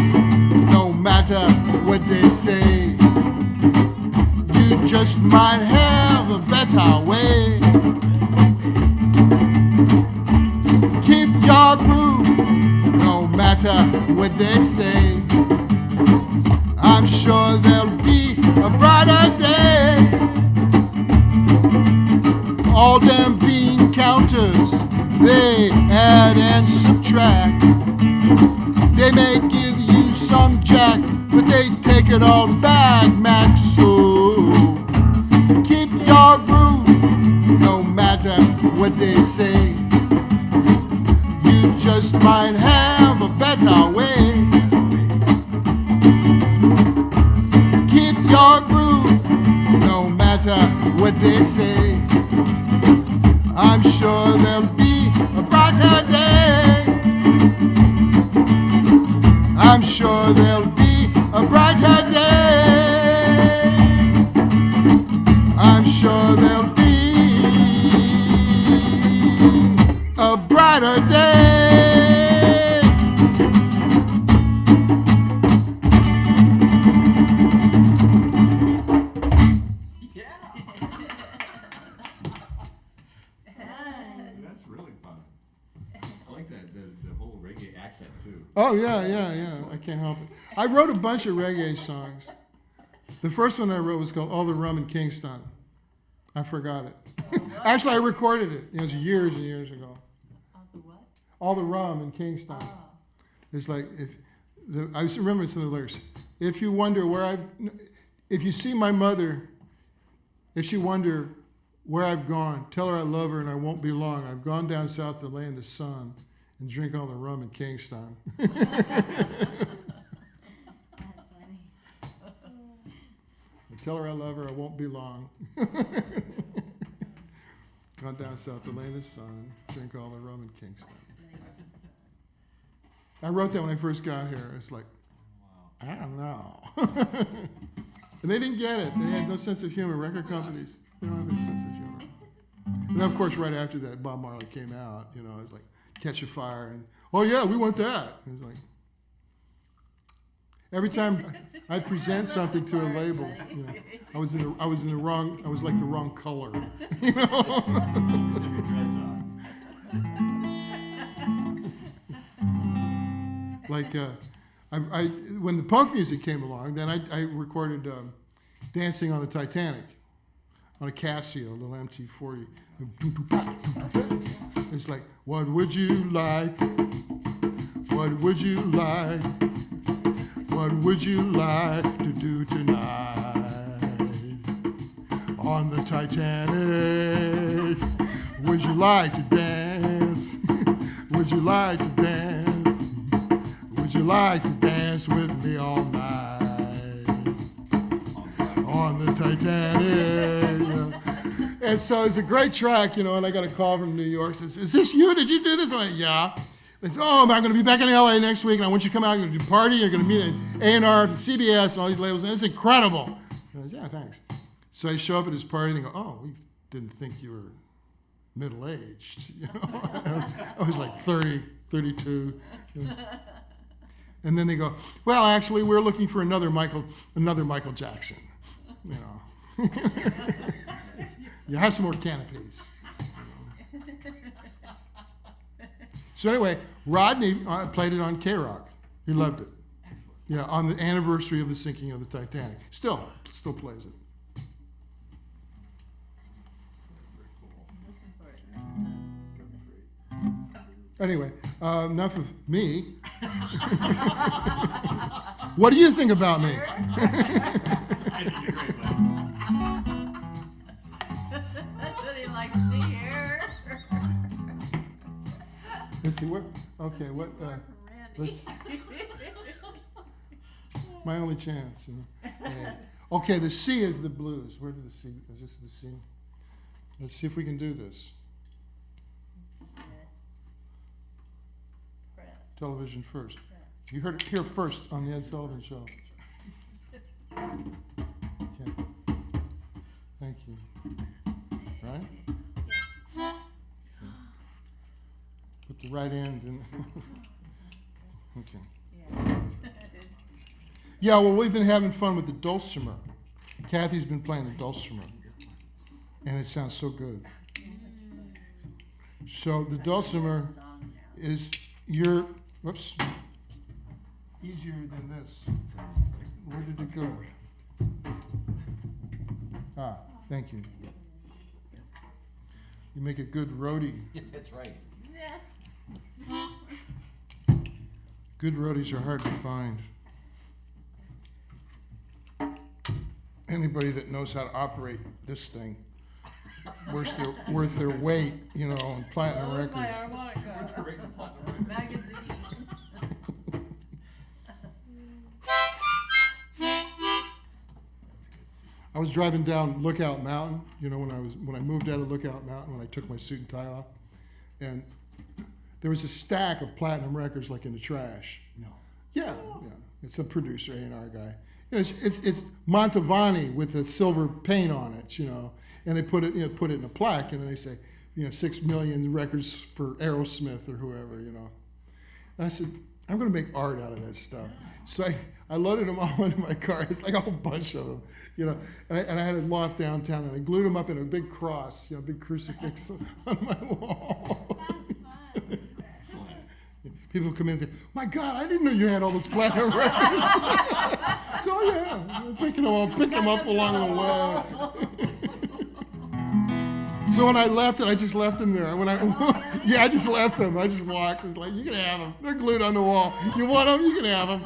no matter what they say. You just might have a better way. Keep your groove, no matter what they say. I'm sure there'll be a brighter day. All them bean counters, they add and subtract. They may give you some jack, but they take it all back, Max. So keep your groove, no matter what they say. You just might have a better way. Keep your groove, no matter what they say. I'm sure there'll be a brighter day. I'm sure there'll be a brighter day. I'm sure there'll be a brighter day. That's really fun. I like that, the whole reggae accent too. Oh, yeah. I can't help it. I wrote a bunch of reggae songs. The first one I wrote was called All the Rum in Kingston. I forgot it. Actually, I recorded it. It was years and years ago. All the what? All the Rum in Kingston. Oh. It's like, I remember some of the lyrics. If you wonder if you see my mother, if you wonder where I've gone, tell her I love her and I won't be long. I've gone down south to lay in the sun and drink all the rum in Kingston. That's funny. Tell her I love her, I won't be long. Gone down south to lay in the sun, drink all the rum in Kingston. I wrote that when I first got here. It's like, I don't know. And they didn't get it. They had no sense of humor. Record companies, they don't have any sense of humor. And then, of course, right after that, Bob Marley came out. You know, it was like Catch a Fire, and oh yeah, we want that. It was like every time I'd present something to a label, you know, I was like the wrong color. You know. Like when the punk music came along, then I recorded "Dancing on the Titanic" on a Casio, a little MT40. It's like, what would you like? What would you like? What would you like to do tonight on the Titanic? Would you like to dance? Would you like to dance? Would you like to dance with me all night on the Titanic? You know? And so it's a great track, you know, and I got a call from New York. Says, is this you? Did you do this? I went, yeah. They said, oh, I'm going to be back in LA next week, and I want you to come out. You're going to do a party. You're going to meet an A&R, CBS, and all these labels. And it's incredible. I was, yeah, thanks. So I show up at his party, and they go, oh, we didn't think you were middle-aged. You know? I was like 30, 32. You know? And then they go, well, actually, we're looking for another Michael Jackson. You know. You have some more canopies. So anyway, Rodney played it on K-Rock. He loved it. Yeah, on the anniversary of the sinking of the Titanic. Still plays it. Anyway, enough of me. What do you think about me? I think you're great, bud. That's what he likes to hear. Let's see, where? Oh, Okay, what? Randy. Let's. My only chance. You know? Yeah. Okay, the C is the blues. Where did the C? Is this the C? Let's see if we can do this. Press. Television first. Press. You heard it here first on the Ed Sullivan Show. Okay. Thank you. Right? Put the right end in. Okay. Yeah. Yeah, well, we've been having fun with the dulcimer. Kathy's been playing the dulcimer, and it sounds so good. So the dulcimer Song now. is your, whoops, easier than this. Where did it go? Ah, thank you. You make a good roadie. That's right. Yeah. Good roadies are hard to find. Anybody that knows how to operate this thing, worth their weight, you know, on platinum Oh, my records. harmonica. What's the rate of platinum records? Magazine. I was driving down Lookout Mountain, you know, when I moved out of Lookout Mountain, when I took my suit and tie off, and there was a stack of platinum records like in the trash. No. Yeah. It's a producer, A&R guy. You know, it's Montavani with the silver paint on it, you know, and they put it in a plaque, and then they say, 6 million records for Aerosmith or whoever, you know. And I said, I'm going to make art out of that stuff. So I loaded them all into my car. It's like a whole bunch of them, you know. And I had a loft downtown, and I glued them up in a big cross, a big crucifix on my wall. That's fun. People come in and say, my God, I didn't know you had all those platinum records. So yeah, I'm pick them up along the way. So when I left it, I just left them there. Yeah, I just left them. I just walked. It's like, you can have them. They're glued on the wall. You want them? You can have them.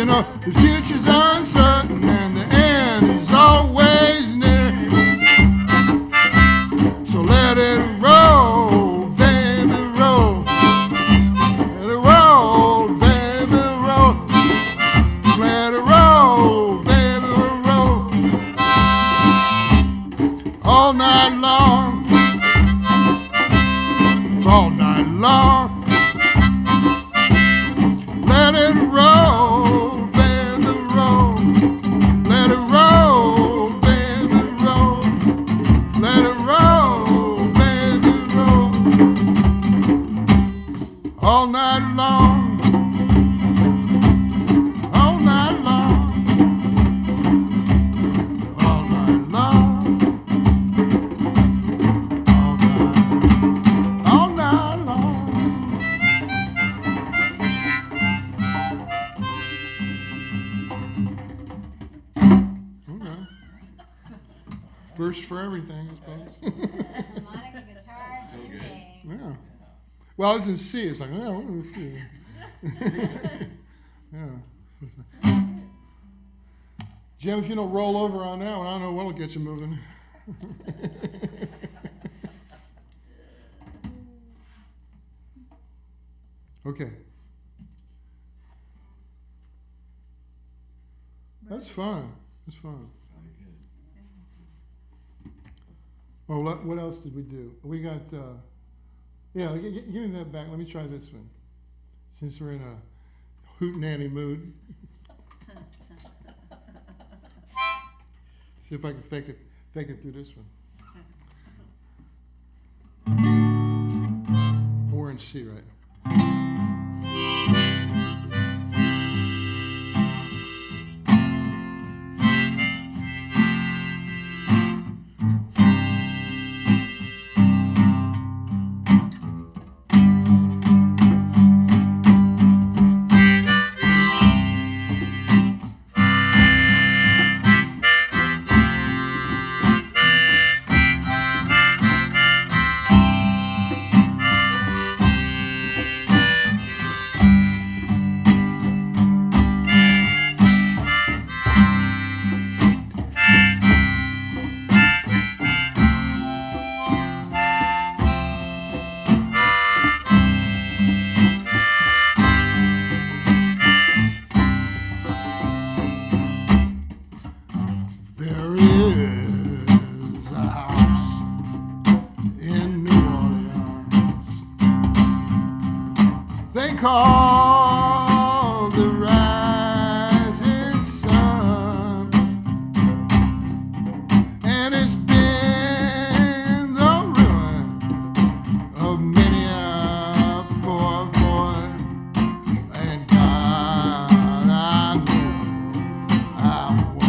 know, the future's uncertain and the end is always near. So let it roll, baby, roll. Let it roll, baby, roll. Let it roll, baby, roll. All night long. All night long. Let it roll, baby, roll. Let it roll, baby, roll. Let it roll, baby, roll. All night long. All night long. All night long. All night long. Okay. First for everything, I suppose. Harmonica, guitar, everything. Yeah. Well, I was in C. It's like, oh, what is C? Yeah. Jim, if you don't roll over on that one, I don't know what'll get you moving. Okay. That's fun. That's fun. Well, what else did we do? We got, yeah, give me that back. Let me try this one. Since we're in a hootenanny mood. See if I can fake it through this one. We're in C right now. There is a house in New Orleans they call the rising sun, and it's been the ruin of many a poor boy, and God, I know I won.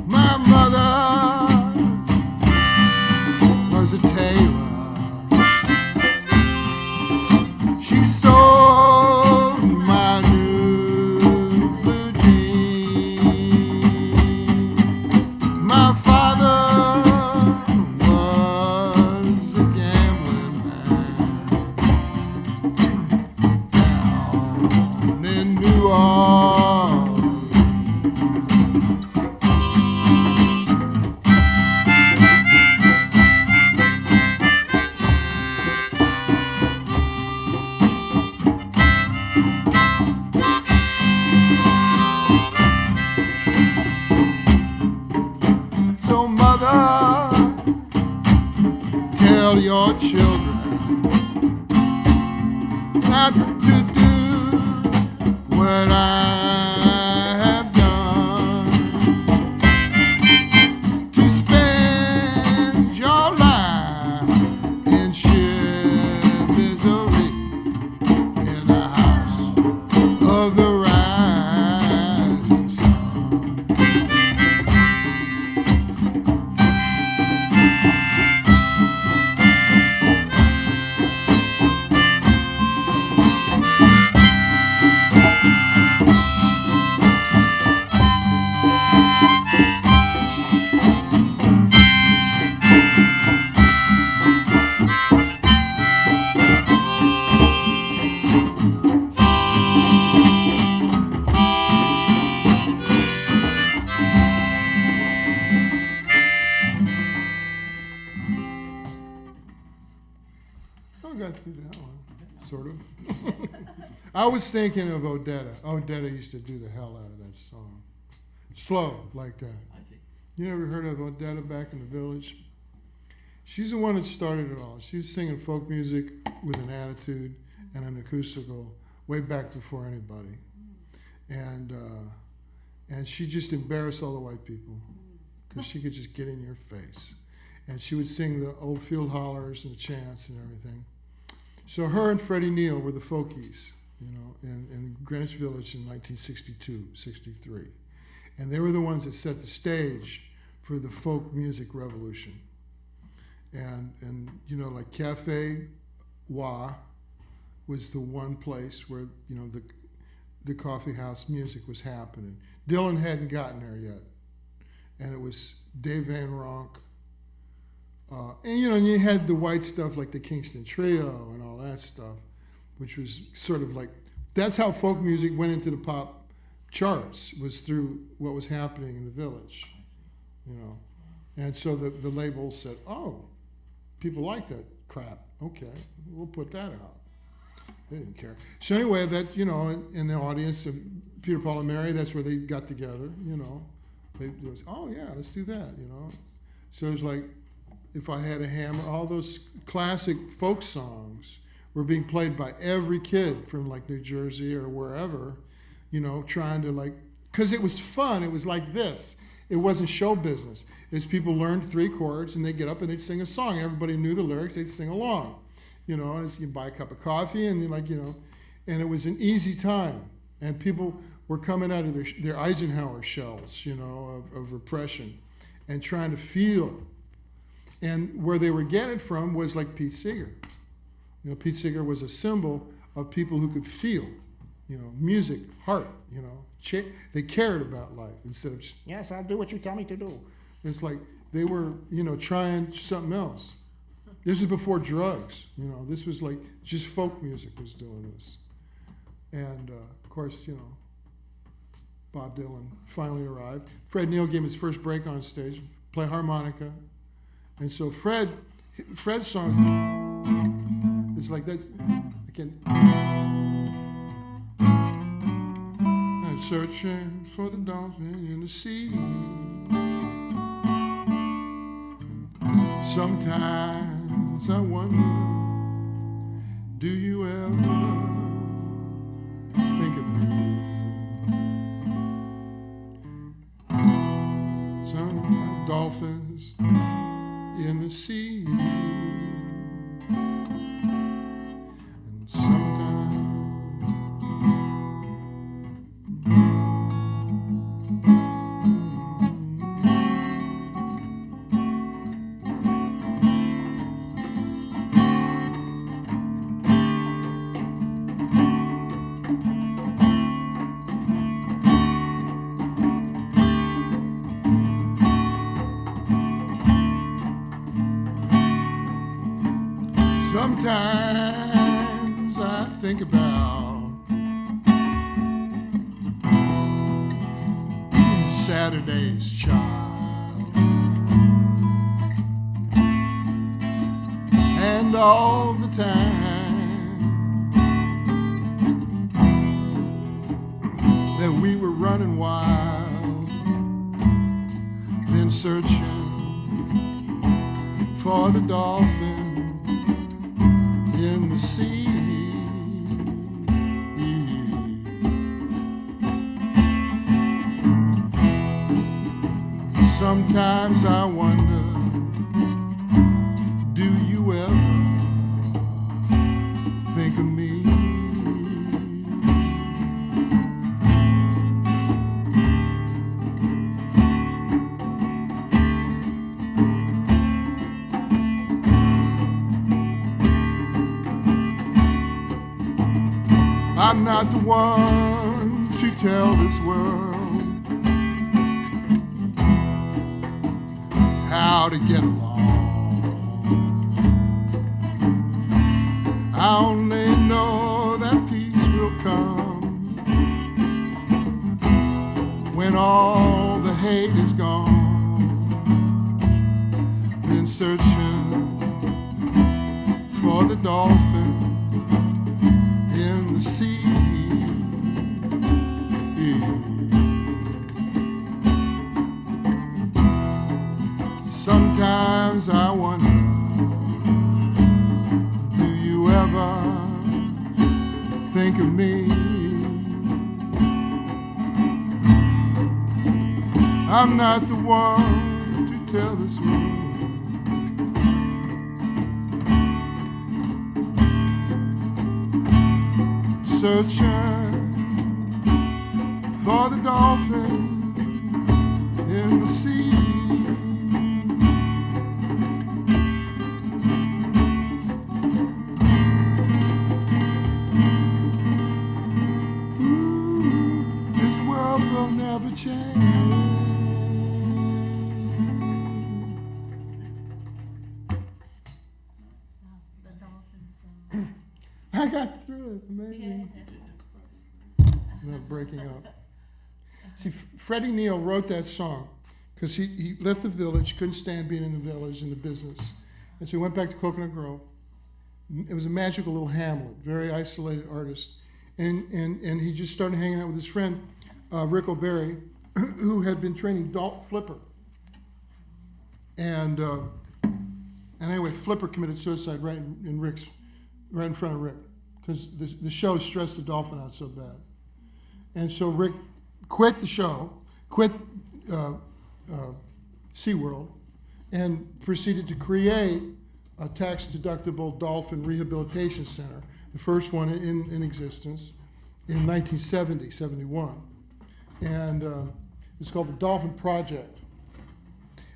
My mother was a tailor. She sold my new blue jeans. My father was a gambling man down in New Orleans. So mother, tell your children not to do what I have done, to spend your life in sheer misery. sort of. I was thinking of Odetta. Odetta used to do the hell out of that song. Slow, like that. I see. You never heard of Odetta back in the village? She's the one that started it all. She was singing folk music with an attitude and an acoustical way back before anybody. And she just embarrassed all the white people because she could just get in your face. And she would sing the old field hollers and the chants and everything. So her and Freddie Neal were the folkies, you know, in Greenwich Village in 1962, 63. And they were the ones that set the stage for the folk music revolution. And you know, like Cafe Wah was the one place where, you know, the coffee house music was happening. Dylan hadn't gotten there yet. And it was Dave Van Ronk. And you know, and you had the white stuff like the Kingston Trio and all that stuff, which was sort of like, that's how folk music went into the pop charts, was through what was happening in the village, you know. And so the label said, oh, people like that crap. Okay, we'll put that out. They didn't care. So anyway, that, you know, in the audience, Peter, Paul, and Mary, that's where they got together, you know. They was, oh yeah, let's do that, you know. So it was like, If I Had a Hammer, all those classic folk songs were being played by every kid from like New Jersey or wherever, you know, trying to like, because it was fun. It was like this. It wasn't show business. It's people learned 3 chords and they'd get up and they'd sing a song. Everybody knew the lyrics. They'd sing along, you know, and you buy a cup of coffee and like, you know, and it was an easy time. And people were coming out of their Eisenhower shells, you know, of repression and trying to feel. And where they were getting it from was like Pete Seeger. You know, Pete Seeger was a symbol of people who could feel, you know, music, heart, you know. They cared about life instead of just, yes, I'll do what you tell me to do. It's like they were, you know, trying something else. This was before drugs, you know. This was like just folk music was doing this. And, of course, you know, Bob Dylan finally arrived. Fred Neil gave his first break on stage, play harmonica. And so Fred's song is like this. I'm searching for the dolphin in the sea. Sometimes I wonder, do you ever think of me? Some dolphins in the sea, and sometimes sometimes I think about Saturday's child and all the time that we were running wild, then searching for the dolphin in the sea. Sometimes I wonder, do you ever think of me? I'm not the one to tell this world how to get along. I only know that peace will come when all the hate is gone. Been searching for the dolphin think of me. I'm not the one to tell the story. Searching for the dolphin in the sea. This world will never change. The dolphin song. I got through it, amazing. Not breaking up. See, Freddie Neal wrote that song because he left the village, couldn't stand being in the village, in the business. And so he went back to Coconut Grove. It was a magical little hamlet, very isolated artist. And he just started hanging out with his friend, Rick O'Berry, who had been training Flipper. And anyway, Flipper committed suicide right in front of Rick, because the show stressed the dolphin out so bad. And so Rick quit the show, quit SeaWorld, and proceeded to create a tax-deductible dolphin rehabilitation center, the first one in existence, in 1970, 71. And it's called the Dolphin Project.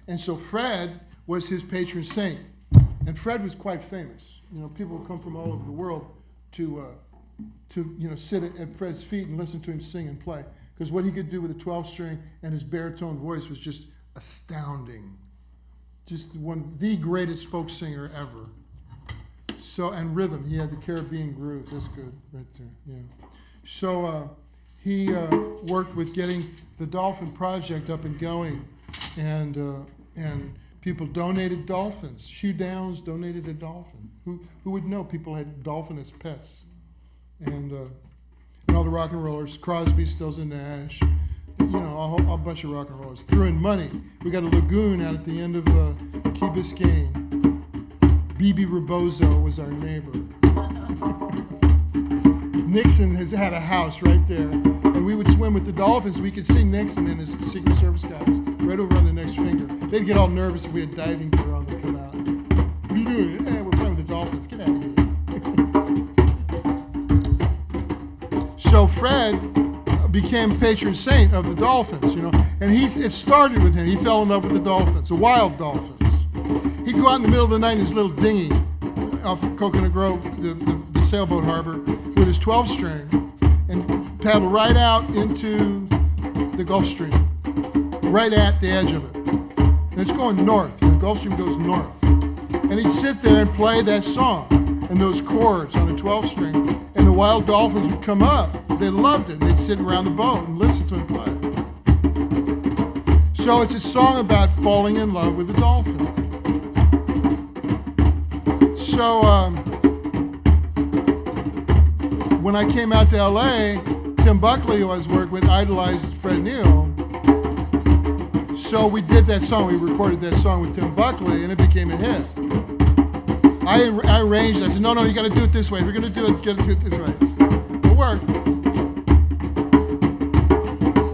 And so Fred was his patron saint. And Fred was quite famous. You know, people would come from all over the world to sit at Fred's feet and listen to him sing and play. Because what he could do with a 12-string and his baritone voice was just astounding. Just the greatest folk singer ever. So, and rhythm, he had the Caribbean grooves. That's good, right there. Yeah. So he worked with getting the Dolphin Project up and going, and people donated dolphins. Hugh Downs donated a dolphin. Who would know people had dolphin as pets? And all the rock and rollers, Crosby, Stills and Nash, a bunch of rock and rollers threw in money. We got a lagoon out at the end of Key Biscayne. B.B. Rebozo was our neighbor. Nixon has had a house right there, and we would swim with the dolphins. We could see Nixon and his Secret Service guys right over on the next finger. They'd get all nervous if we had diving gear on to come out. What are you doing? We're playing with the dolphins. Get out of here. So Fred became patron saint of the dolphins, and it started with him. He fell in love with the dolphins, the wild dolphins. He'd go out in the middle of the night in his little dinghy off of Coconut Grove, the sailboat harbor, with his 12-string, and paddle right out into the Gulf Stream, right at the edge of it. And it's going north. The Gulf Stream goes north. And he'd sit there and play that song and those chords on a 12-string, and the wild dolphins would come up. They loved it. They'd sit around the boat and listen to him play. So it's a song about falling in love with a dolphin. So when I came out to L.A., Tim Buckley, who I was working with, idolized Fred Neal. So we did that song. We recorded that song with Tim Buckley, and it became a hit. I arranged it. I said, no, you got to do it this way. If you're going to do it, you got to do it this way. It worked.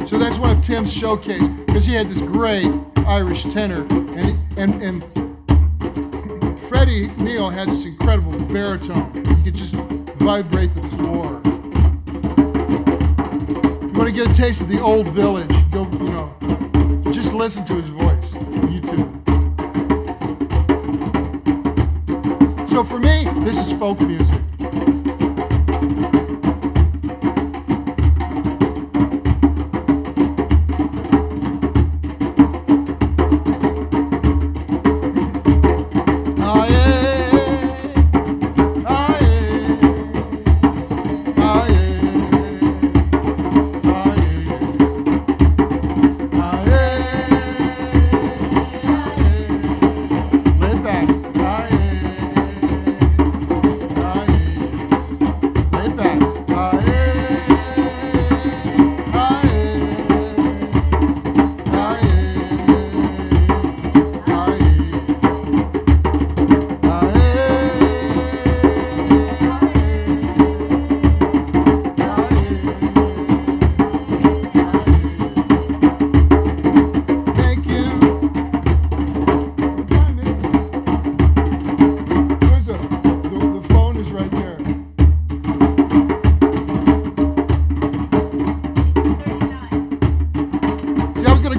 So that's one of Tim's showcase, because he had this great Irish tenor, and Freddie Neal had this incredible baritone. He could just vibrate the floor. You want to get a taste of the old village, go, just listen to his voice on YouTube. So for me, this is folk music.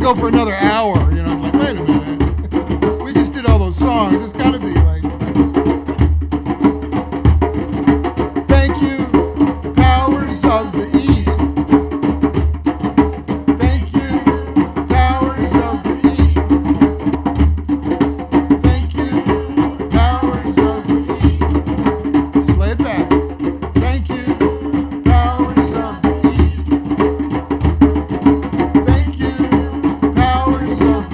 go for another hour. You know, I'm like, wait a minute. We just did all those songs. It's got to be like. Thank you, powers of the East. Thank you, powers of the East. Thank you, powers of the East. Just lay it back. Thank you, powers of the East. Thank you, powers of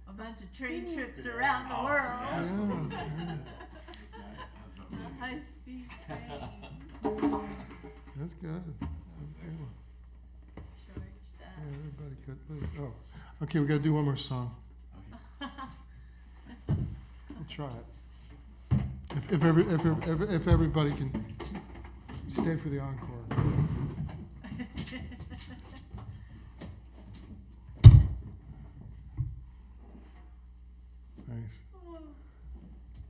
a bunch of train trips around the world. Yeah. A high-speed train. That's good. That's good. Charged up. Yeah, everybody cut loose. Oh, okay. We got to do one more song. We'll try it. If everybody can stay for the encore. Nice.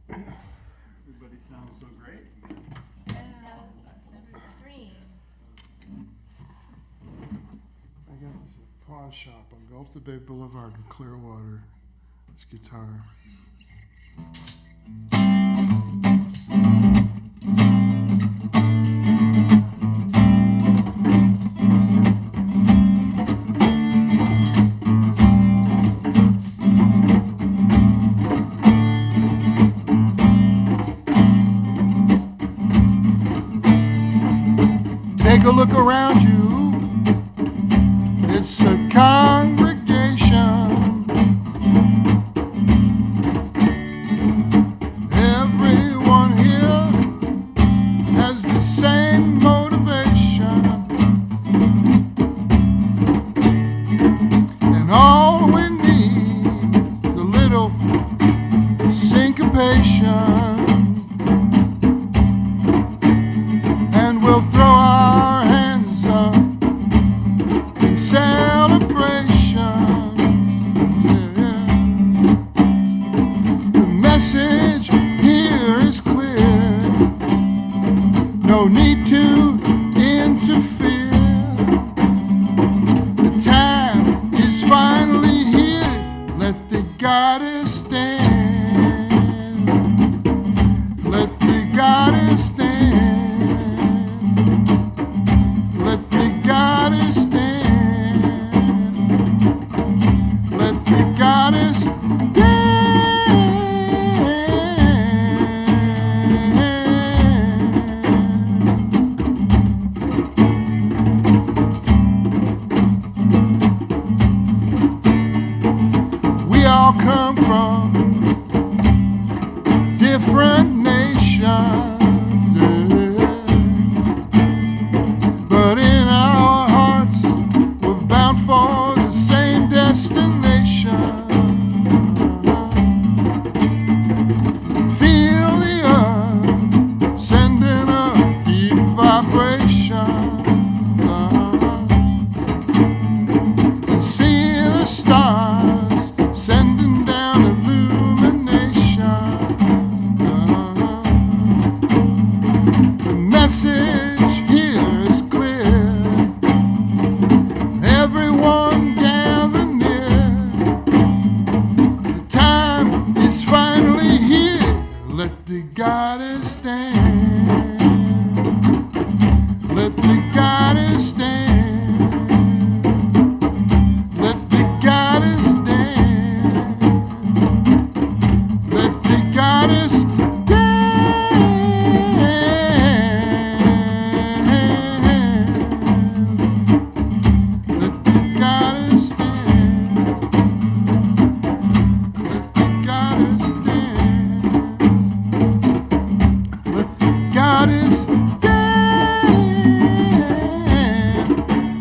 Everybody sounds so great. That was 3. I got this at Pawn Shop on Gulf to Bay Boulevard in Clearwater. This guitar. Take a look around you. It's a congregation. Everyone here has the same motivation. And all we need is a little syncopation. And we'll throw our hands up in celebration. Yeah. The message here is clear. No need to interfere. The time is finally here. Let the goddess stand. Let the goddess stand. Let the goddess stand. Let the goddess stand. We all come from different nations. Yeah. But in our hearts, we're bound for the same destination. Feel the earth sending a deep vibration. And see the stars sending down illumination. The message here is clear. Everyone gather near. The time is finally here. Let the goddess stand. Let the goddess stand. Let the goddess stand. Let the goddess stand. Let the goddess stand. Let the goddess stand. Let the goddess stand.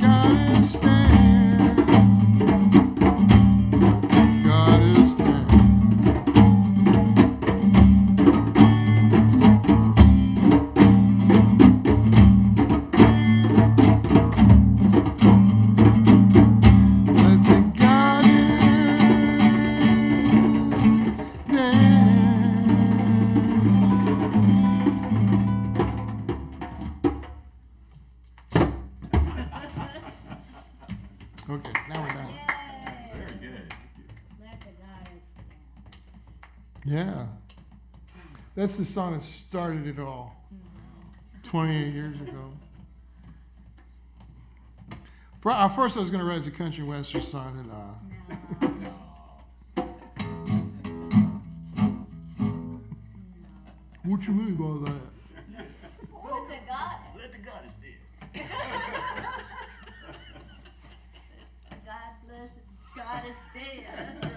Goddess stand. Goddess stand. Let the goddess Okay, now we're done. Yay. Very good. Let the goddess stand. Yeah. That's the song that started it all 28 years ago. At first I was going to write as a country and western song, and No. what you mean by that? What's a goddess? Let the goddess do. God bless goddess day. That's right.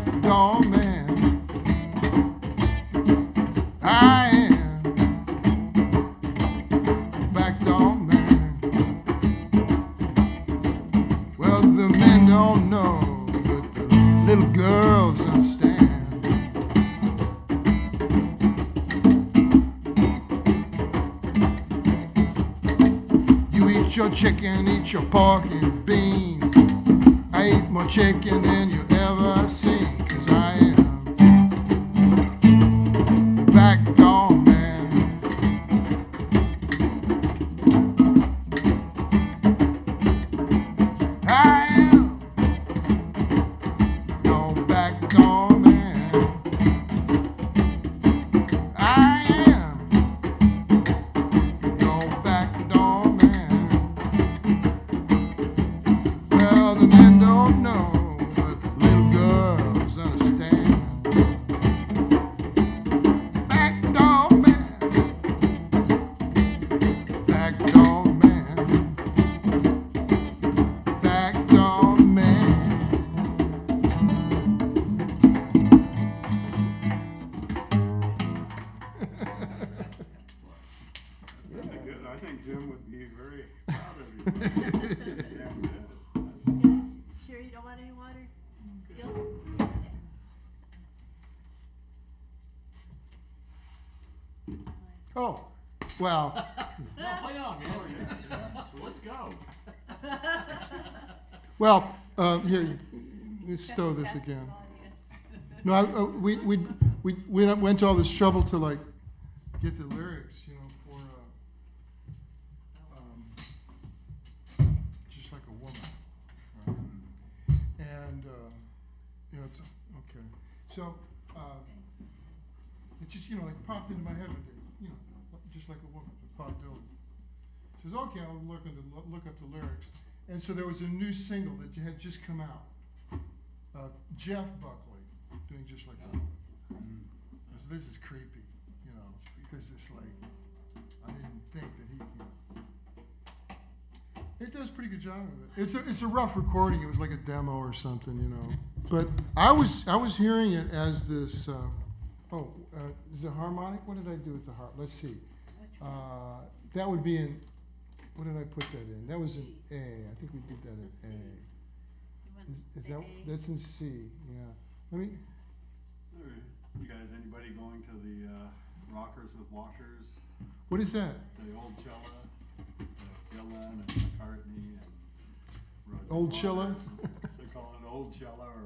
backdoor man. I am backdoor man. Well, the men don't know, but the little girls understand. You eat your chicken, eat your pork and beans. I eat more chicken than you ever seen, 'cause I am the backdoor man. I am your backdoor man. I am your backdoor man. Well, the men don't know, but the little girls understand. Backdoor man, backdoor man, backdoor man. Really good. I think Jim would be very proud of you. Damn good. Sure you don't want any water? Still? Oh, well, No, play on, man. Let's go. well, here, let's stow this again. No, we went to all this trouble to like get the lyrics, you know, for just like a woman, right? And you know, it's okay. So it just like popped into my head one day, just like a woman, Bob Dylan. She says, okay, I'll look up the lyrics, and so there was a new single that had just come out. Jeff Buckley doing just like a woman. So this is creepy, because it's like I didn't think that he. It does a pretty good job with it. It's a rough recording. It was like a demo or something, But I was hearing it as this. Is it harmonic? What did I do with the harp? Let's see. That would be in. What did I put that in? That was in A. I think we did that in A. Is that that's in C? Yeah. Let me. You guys, anybody going to the Rockers with Walkers? What is that? The old Chilla, Dylan and McCartney and Roger Old Waters. Chilla? They call it Old Chilla or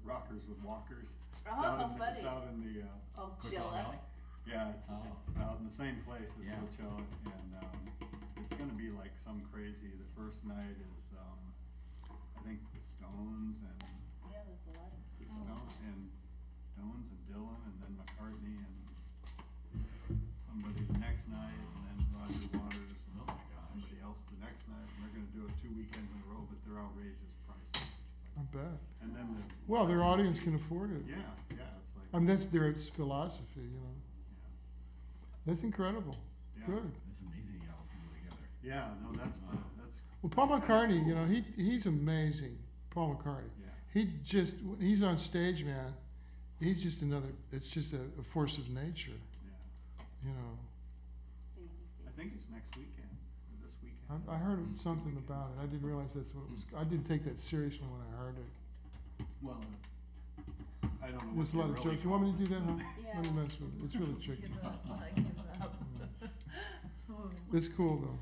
Rockers with Walkers. It's Oh, out in funny. it's out in the Oh, Coachella Chilla. Valley? yeah, it's out in the same place as Yeah. Old Chilla, and it's gonna be like some crazy. The first night is I think the Stones and Yeah, there's a lot of. Stones and Dylan and then McCartney and somebody the next night and then Roger Waters and Oh my gosh. somebody else the next night, and they're gonna do it 2 weekends in a row, but they're outrageous prices. I bet. And then Well, their audience can afford it. yeah, it's like That's their philosophy, That's incredible. yeah. Good. It's amazing how people together. Yeah, no, that's Well, Paul McCartney, he's amazing. Paul McCartney. yeah. He's on stage, man. He's just it's just a force of nature, Yeah. I think it's next weekend or this weekend. I heard something about it. I didn't realize that's what it was. I didn't take that seriously when I heard it. Well, I don't know. There's a what lot of they really jokes. You want me to do that, huh? Yeah. Let me mess with it. It's really tricky. Give up. I give up. It's cool, though.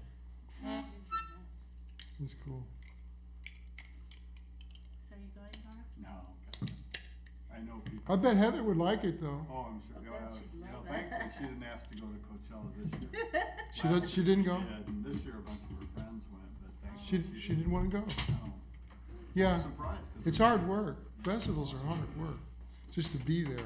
It's cool. So are you going, Nora? No, I know people. I bet Heather would like it, though. Oh, I'm sure. I bet she'd love that. Thankfully she didn't ask to go to Coachella this year. She didn't go? Yeah, and this year a bunch of her friends went, but She thankfully didn't want to go. No. Yeah, I'm surprised. 'Cause it's hard work. Festivals are hard work. Just to be there. Yeah.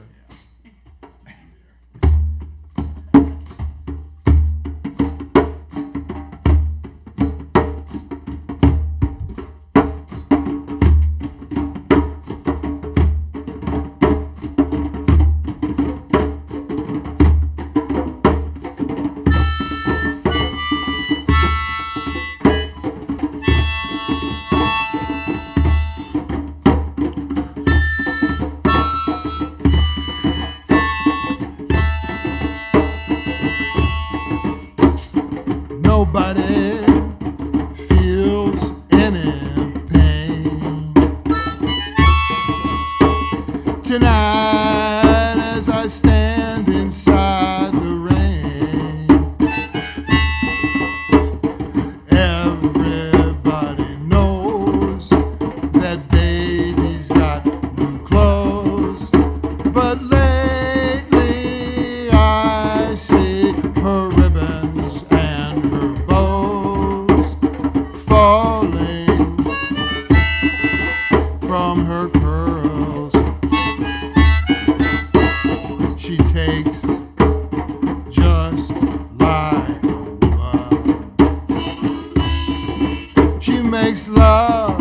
Tonight, as I stand inside the rain, everybody knows that baby's got new clothes. But lately I see her ribbons and her bows falling from her curls. She takes just like a woman. She makes love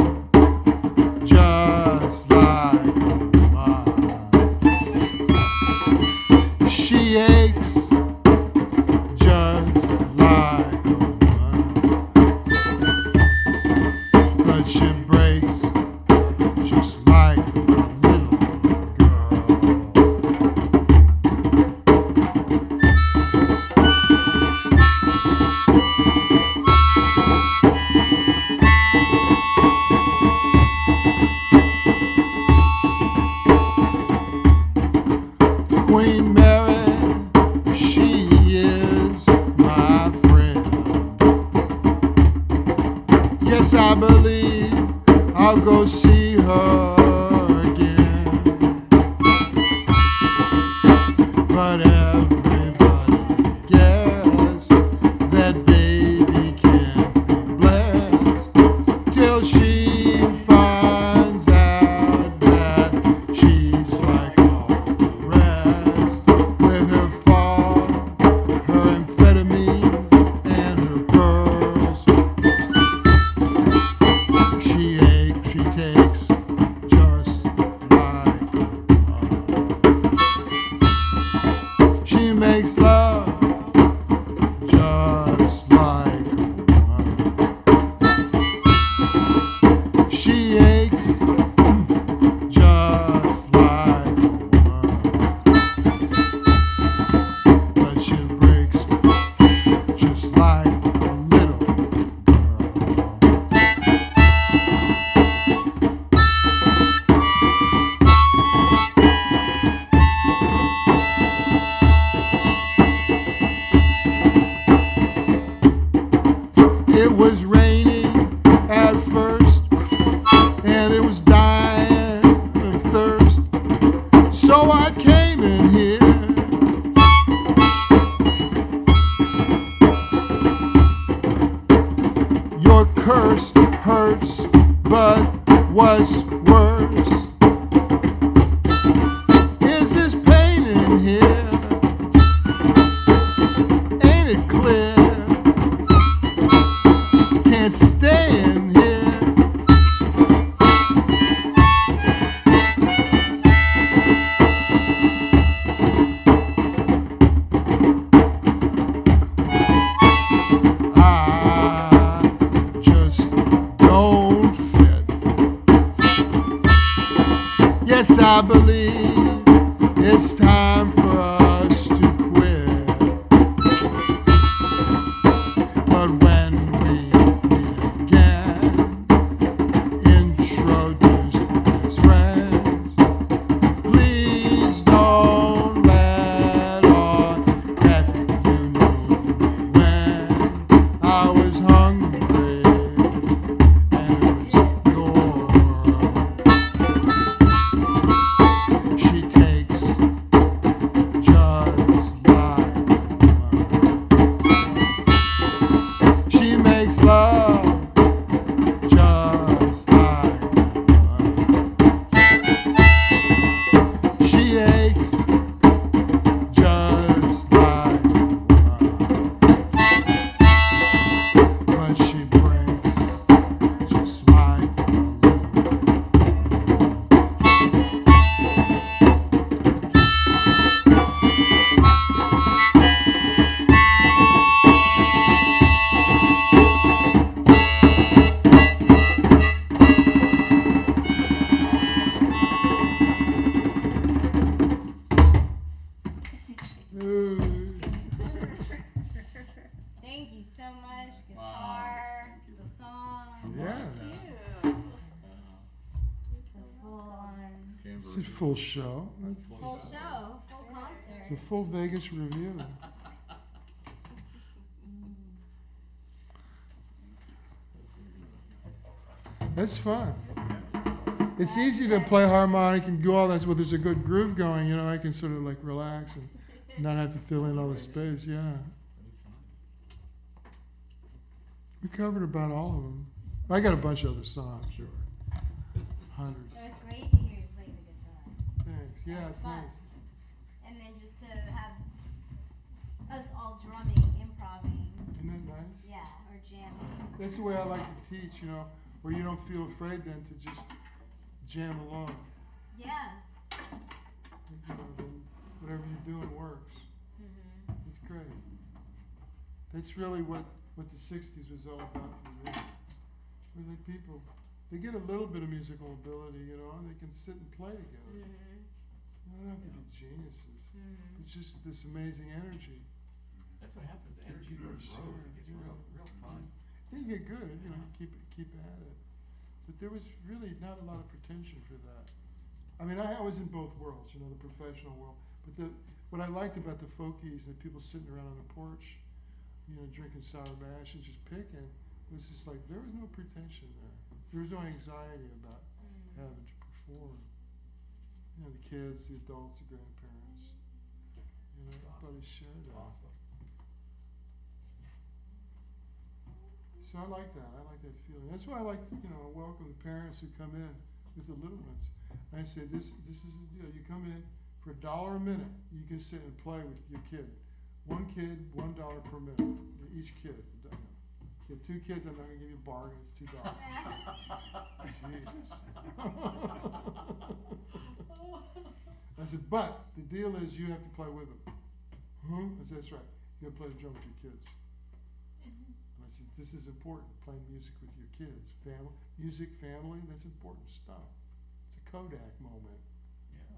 just like a woman. She aches just like a woman, but she breaks just like a little girl. Queen Mary, she is my friend. Yes, I believe I'll go see her again. But everybody guess that baby can't be blessed till she finds out that she's like all the rest, with her fall, her amphetamines, and her pearls. She aches, she takes just like a woman. She makes love just like a woman. She aches just like a woman, but she breaks just like a little girl. It was raining at first, and it was dying of thirst. So I came in here. Your curse hurts, but what's worse is this pain in here. Ain't it clear? Can't stay in here. I just don't fit. Yes, I believe it's time for us to quit. But when we meet again, introduced as friends, please don't let on that you knew me when I was hungry and it was your world. She takes full show. Full show, full concert. It's a full Vegas review. That's fun. It's easy to play harmonic and do all that. Well, there's a good groove going, you know, I can sort of like relax and not have to fill in all the space, yeah. We covered about all of them. I got a bunch of other songs. Sure. Hundreds. It was great to hear you play the guitar. Thanks. Yeah, it's Fun. nice. And then just to have us all drumming, improvising, Isn't that nice? yeah, or jamming. That's the way I like to teach, you know, where you don't feel afraid then to just jam along. Yes. You know, then whatever you're doing works. Mm-hmm. It's great. That's really what the 60s was all about for me. It was like people, they get a little bit of musical ability, you know, and they can sit and play together. Mm-hmm. They don't have to be geniuses. Mm-hmm. It's just this amazing energy. That's what happens. The energy grows. It gets real fun. Then you get good, you know, you keep at it. But there was really not a lot of pretension for that. I mean, I was in both worlds, you know, the professional world. But what I liked about the folkies, the people sitting around on the porch, you know, drinking sour mash and just picking, was just like, there was no pretension there. There was no anxiety about having to perform. You know, the kids, the adults, the grandparents. You know, everybody shared that. Awesome. So I like that. I like that feeling. That's why I like, you know, welcome the parents who come in with the little ones. And I say, this is the deal. You come in for $1 a minute. You can sit and play with your kid. One kid, $1 per minute. Each kid. You have 2 kids, I'm not gonna give you a bargain. It's $2. Jesus. I said, but the deal is you have to play with them. I said, that's right. You gotta play the drum with your kids. And I said, this is important, playing music with your kids. Music, family, that's important stuff. It's a Kodak moment. Yeah,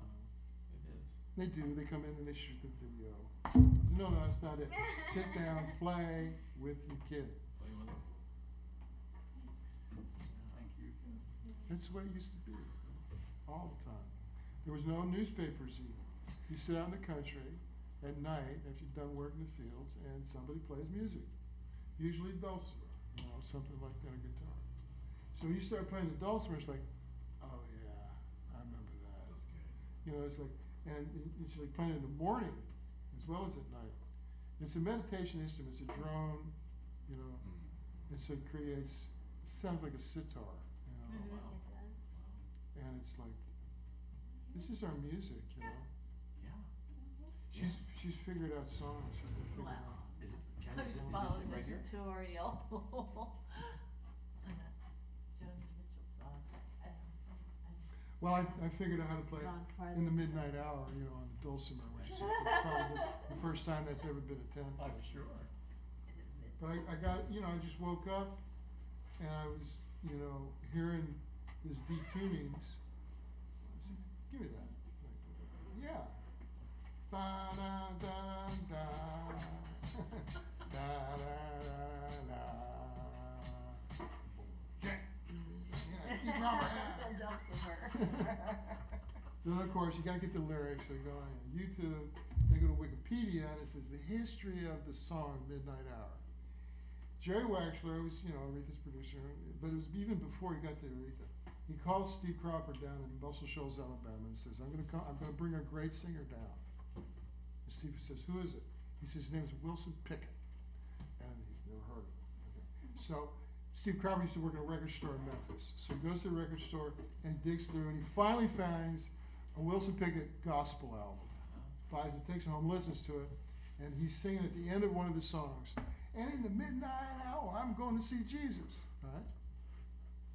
it is. They do, they come in and they shoot the video. No, that's not it. Sit down, play with your kid. Play with it. Thank you. That's the way it used to be, all the time. There was no newspapers even. You sit out in the country at night after you've done work in the fields and somebody plays music. Usually dulcimer, you know, something like that, a guitar. So when you start playing the dulcimer, it's like, oh yeah, I remember that. That's good. You know, it's like, and it's like playing in the morning as well as at night. It's a meditation instrument, it's a drone, you know, and so it creates, it sounds like a sitar, you know, Mm-hmm. wow. It does. and it's like, this is our music, you know. Yeah. She's figured out songs, she's been figuring Wow. out. Is it, can I I send followed this the right here? tutorial. Joni Mitchell song. Well, I figured out how to play Gone farther. in the midnight hour, you know, on the dulcimer, which is probably the first time that's ever been attempted. I'm sure. But I got, you know, I just woke up and I was, you know, hearing this detunings. I said, give me that. Yeah. Da da da da. Da da da da. Yeah, keep going. So of course you gotta get the lyrics. So you go on YouTube, they go to Wikipedia, and it says the history of the song Midnight Hour. Jerry Waxler was, you know, Aretha's producer, but it was even before he got to Aretha. He calls Steve Crawford down in Muscle Shoals, Alabama, and says, I'm gonna bring a great singer down. And Steve says, who is it? He says, his name is Wilson Pickett. And he's never heard of him. Okay. So Steve Crawford used to work in a record store in Memphis. So he goes to the record store and digs through, and he finally finds a Wilson Pickett gospel album. Buys it, takes it home, listens to it, and he's singing at the end of one of the songs, and in the midnight hour, I'm going to see Jesus. Right?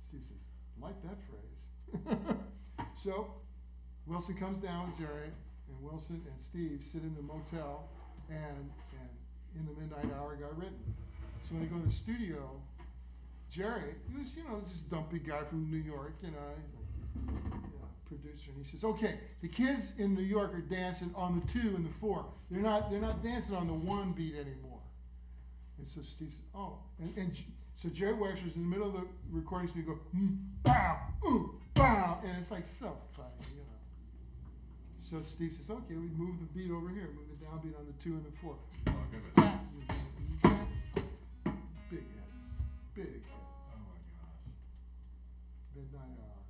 Steve says, I like that phrase. So Wilson comes down with Jerry, and Wilson and Steve sit in the motel, and in the midnight hour got written. So when they go to the studio, Jerry, he was, you know, this dumpy guy from New York, you know, he's like, producer, and he says, okay, the kids in New York are dancing on the 2 and the 4. They're not dancing on the 1 beat anymore. And so Steve said, oh, so Jerry Waxler's in the middle of the recording studio, go, bow, bow, and it's like so funny, you know. so Steve says, okay, we move the beat over here, move the downbeat on the 2 and the 4. Oh, goodness. Yeah. Big hit. Big hit. Oh my gosh. Midnight Hour.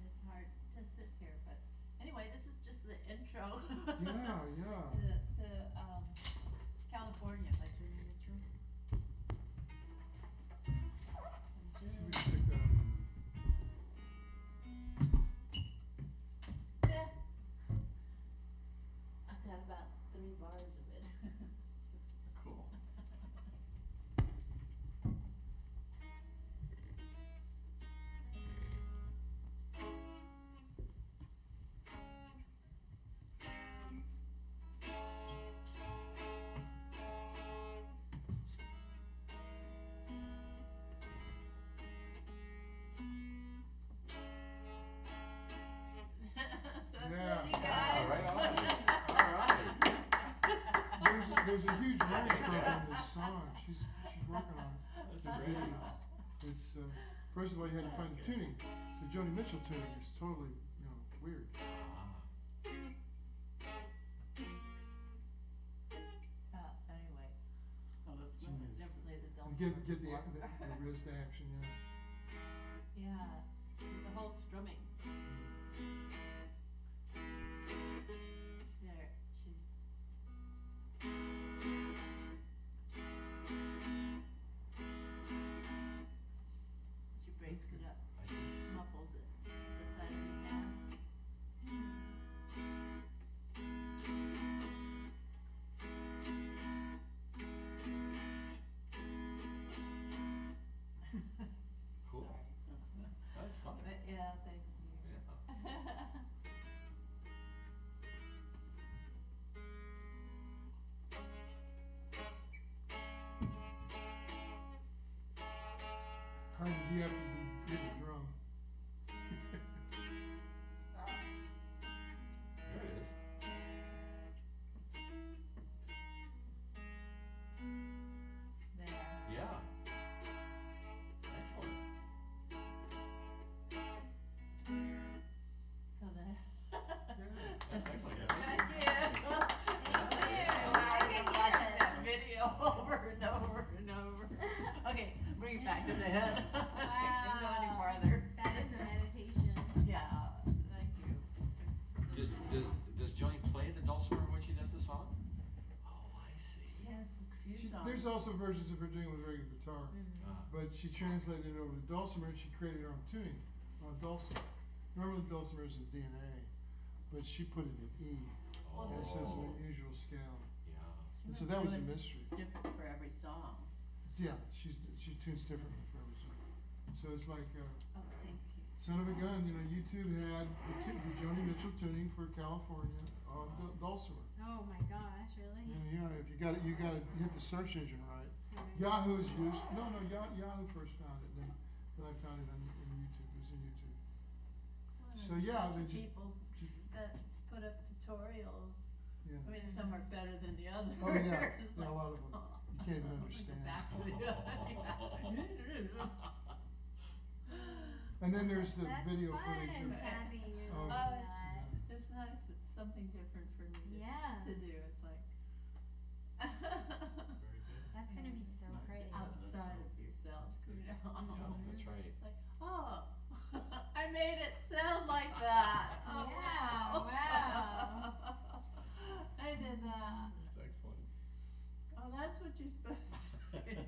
It's hard to sit here, but anyway, this is just the intro. Yeah, yeah. To California by Joni Mitchell. See if we can pick that up. Yeah. I've got about 3 bars of it. Cool. So Yeah. good, you guys. All right, all right. There's a huge learning curve in this song. She's working on it. That's The great. video. It's first of all you had to find the tuning. So Joni Mitchell tuning is totally weird. Anyway. Oh, that's Jeez. nice. Never played the And Dulcimer get the before. wrist action. Yeah. Yeah, there's a whole strumming. There, she breaks it up, muffles it, the side of the hand. Cool. That's fun. But yeah, thank you. Yeah. How did you have to be hit the drum? There it is. There. Yeah. Excellent. So there. That's excellent. Thank you. Thank you. I can watch that video over and over and over. Okay, bring it back to the head. I can't go any farther. That is a meditation. Yeah, thank you. Does Joni play the dulcimer when she does the song? Oh, I see. She has a few songs. There's also versions of her doing it with regular guitar, but she translated it over to dulcimer and she created her own tuning on dulcimer. Normally dulcimer is in DNA, but she put it in E. Oh. And it's just an unusual scale. Yeah. And so that was a mystery. Different for every song. Yeah, she tunes differently for every song. So it's like, Oh, thank you. son of a gun, YouTube had the Joni Mitchell tuning for California on dulcimer. Oh my gosh, really? And if you got it, you hit the search engine right. Okay. Yahoo's used, Yahoo first found it, then I found it on YouTube, it was in YouTube. So yeah, they just, People that put up tutorials, yeah. I mean, some are better than the others. Oh, yeah, It's yeah, a like, lot of them. You can't even oh, understand. Back to the And then there's the That's video fun, footage of, having you Oh, do Oh, that. it's nice, it's something different for me Yeah. to do, it's like. Very good. That's gonna be so pretty. Outside of yourself, you know. Yeah, that's right. It's like, oh, I made it sound like that. Oh, Yeah, wow. I did that. That's excellent. Oh, that's what you're supposed to do.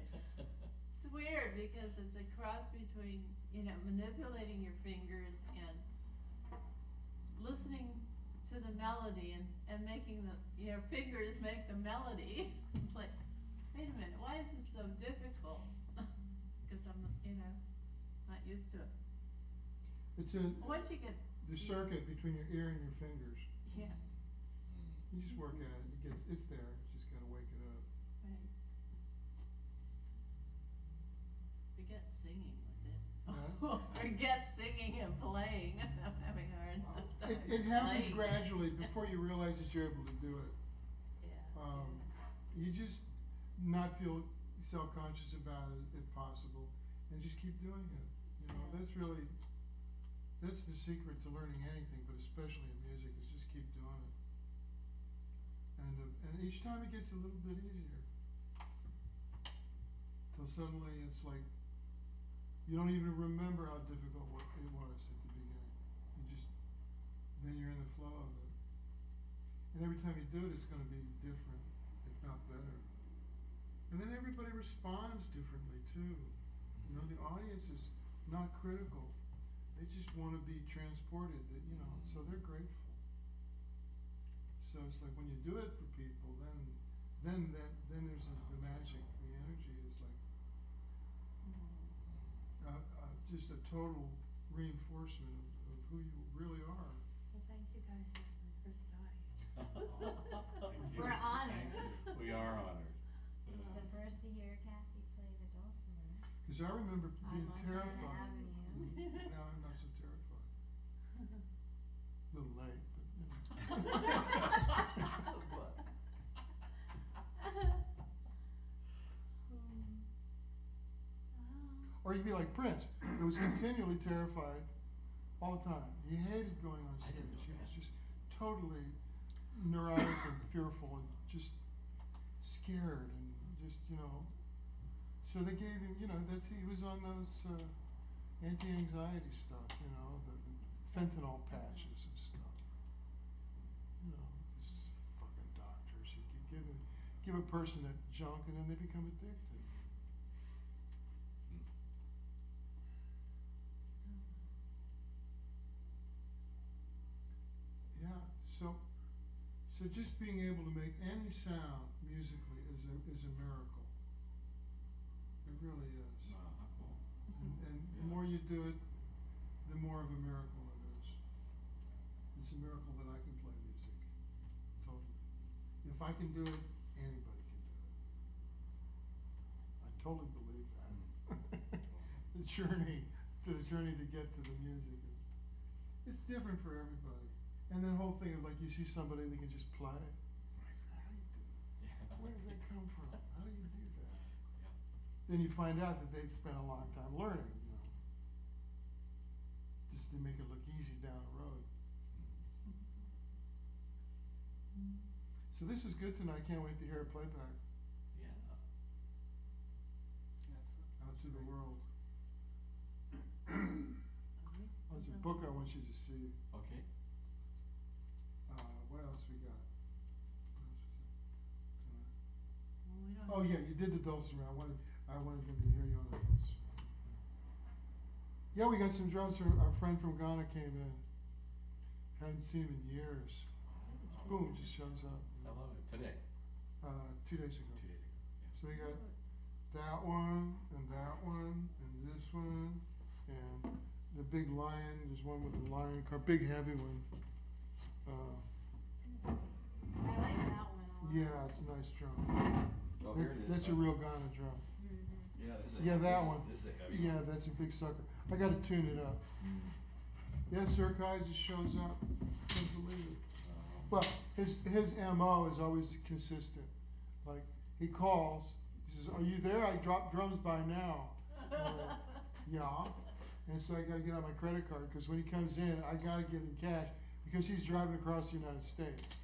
It's weird because it's a cross between, manipulating your fingers and listening to the melody and making your fingers make the melody. It's like, wait a minute, why is this so difficult? Because I'm, not used to it. it's Once you get, the circuit between your ear and your fingers. yeah, You just work at it, it's there, you just gotta wake it up. right. Forget singing with it. Huh? Forget singing and playing. I'm having a hard time. It happens playing. gradually before you realize that you're able to do it. Yeah. You just not feel self-conscious about it if possible, and just keep doing it. That's really, That's the secret to learning anything, but especially in music, is just keep doing it. And each time it gets a little bit easier. Till suddenly it's like, you don't even remember how difficult it was at the beginning. Then you're in the flow of it. And every time you do it, it's gonna be different, if not better. And then everybody responds differently too. You know, the audience is not critical. They just wanna be transported, so they're grateful. So it's like when you do it for people, then there's the magic, the energy is like, just a total reinforcement of who you really are. Well, thank you guys, you're my first audience. We're honored. We are honored. The first to hear Kathy play the dulcimer Cause I remember on being Montana terrified. Avenue. Now I'm not so terrified. A little late, but Or you'd be like Prince, who was continually terrified all the time. He hated going on I stage. didn't know He was that. just totally neurotic and fearful and just scared and just, So they gave him, he was on those anti-anxiety stuff, the fentanyl patches and stuff. These fucking doctors. You could give a person that junk and then they become addicted. Yeah, so just being able to make any sound musically is a miracle. It really is. Wow, how cool. And the more you do it, the more of a miracle it is. It's a miracle that I can play music. Totally. If I can do it, anybody can do it. I totally believe that. The journey to get to the music it's different for everybody. And that whole thing of like you see somebody that can just play. How do you do it? Yeah. Where does that come from? How do you do that? Yeah. Then you find out that they spent a long time learning, just to make it look easy down the road. So this is good tonight. I can't wait to hear it playback Yeah. out to the world. There's a book I want you to see. Okay. What else we got? Well, we don't. Oh yeah, you did the dulcimer. I wanted them to hear you on the dulcimer. Yeah, we got some drums from our friend from Ghana came in. Hadn't seen him in years. Boom, just shows up. I love it. Today. 2 days ago. 2 days ago. Yeah. So we got that one and this one and the big lion. There's one with a lion car, big heavy one. I like that one a lot. Yeah, it's a nice drum. Oh, here it is. That's a real Ghana drum. Mm-hmm. Yeah, this is Yeah, that one. This is a heavy Yeah, one. that's a big sucker. I gotta tune it up. Yeah, Sir Kai just shows up. Can't believe it. Well, his MO is always consistent. Like, he calls, he says, "Are you there? I dropped drums by now." Yeah. And so I gotta get out my credit card, cause when he comes in, I gotta give him cash, because he's driving across the United States.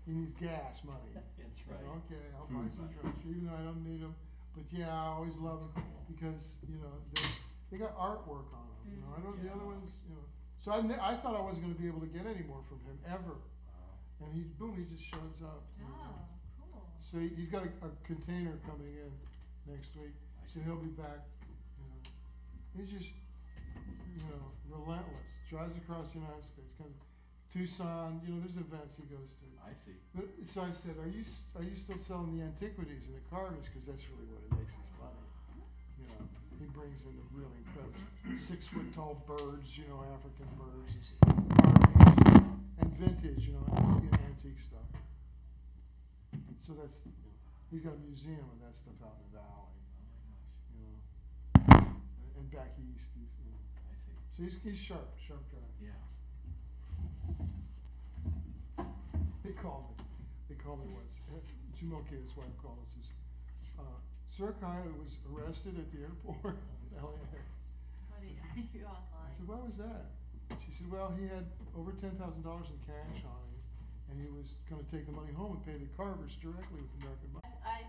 He needs gas money. That's I right. said, okay, I'll buy Food some money. drums, even though I don't need them. But yeah, I always love them, because, they got artwork on them, I don't, the other Yeah. ones, So I thought I wasn't gonna be able to get any more from him, ever. Wow. And he just shows up. Oh, cool. So he's got a container coming in next week, I so see. he'll be back, He's just, relentless, drives across the United States, comes Tucson, there's events he goes to. I see. But, so I said, are you still selling the antiquities and the carvings? Cause that's really what it makes his money. He brings in the really incredible 6 foot tall birds, African birds, carvings, and vintage, antique stuff. So he's got a museum of that stuff out in the valley, Oh my gosh. and back east. I see. So he's sharp guy. Yeah. They called me once. Jumoke, his wife, called and says, Sir Kai was arrested at the airport in LAX. What are you I online? said, why was that? She She said, well, he had over $10,000 in cash on him, and he was gonna take the money home and pay the carvers directly with American money. I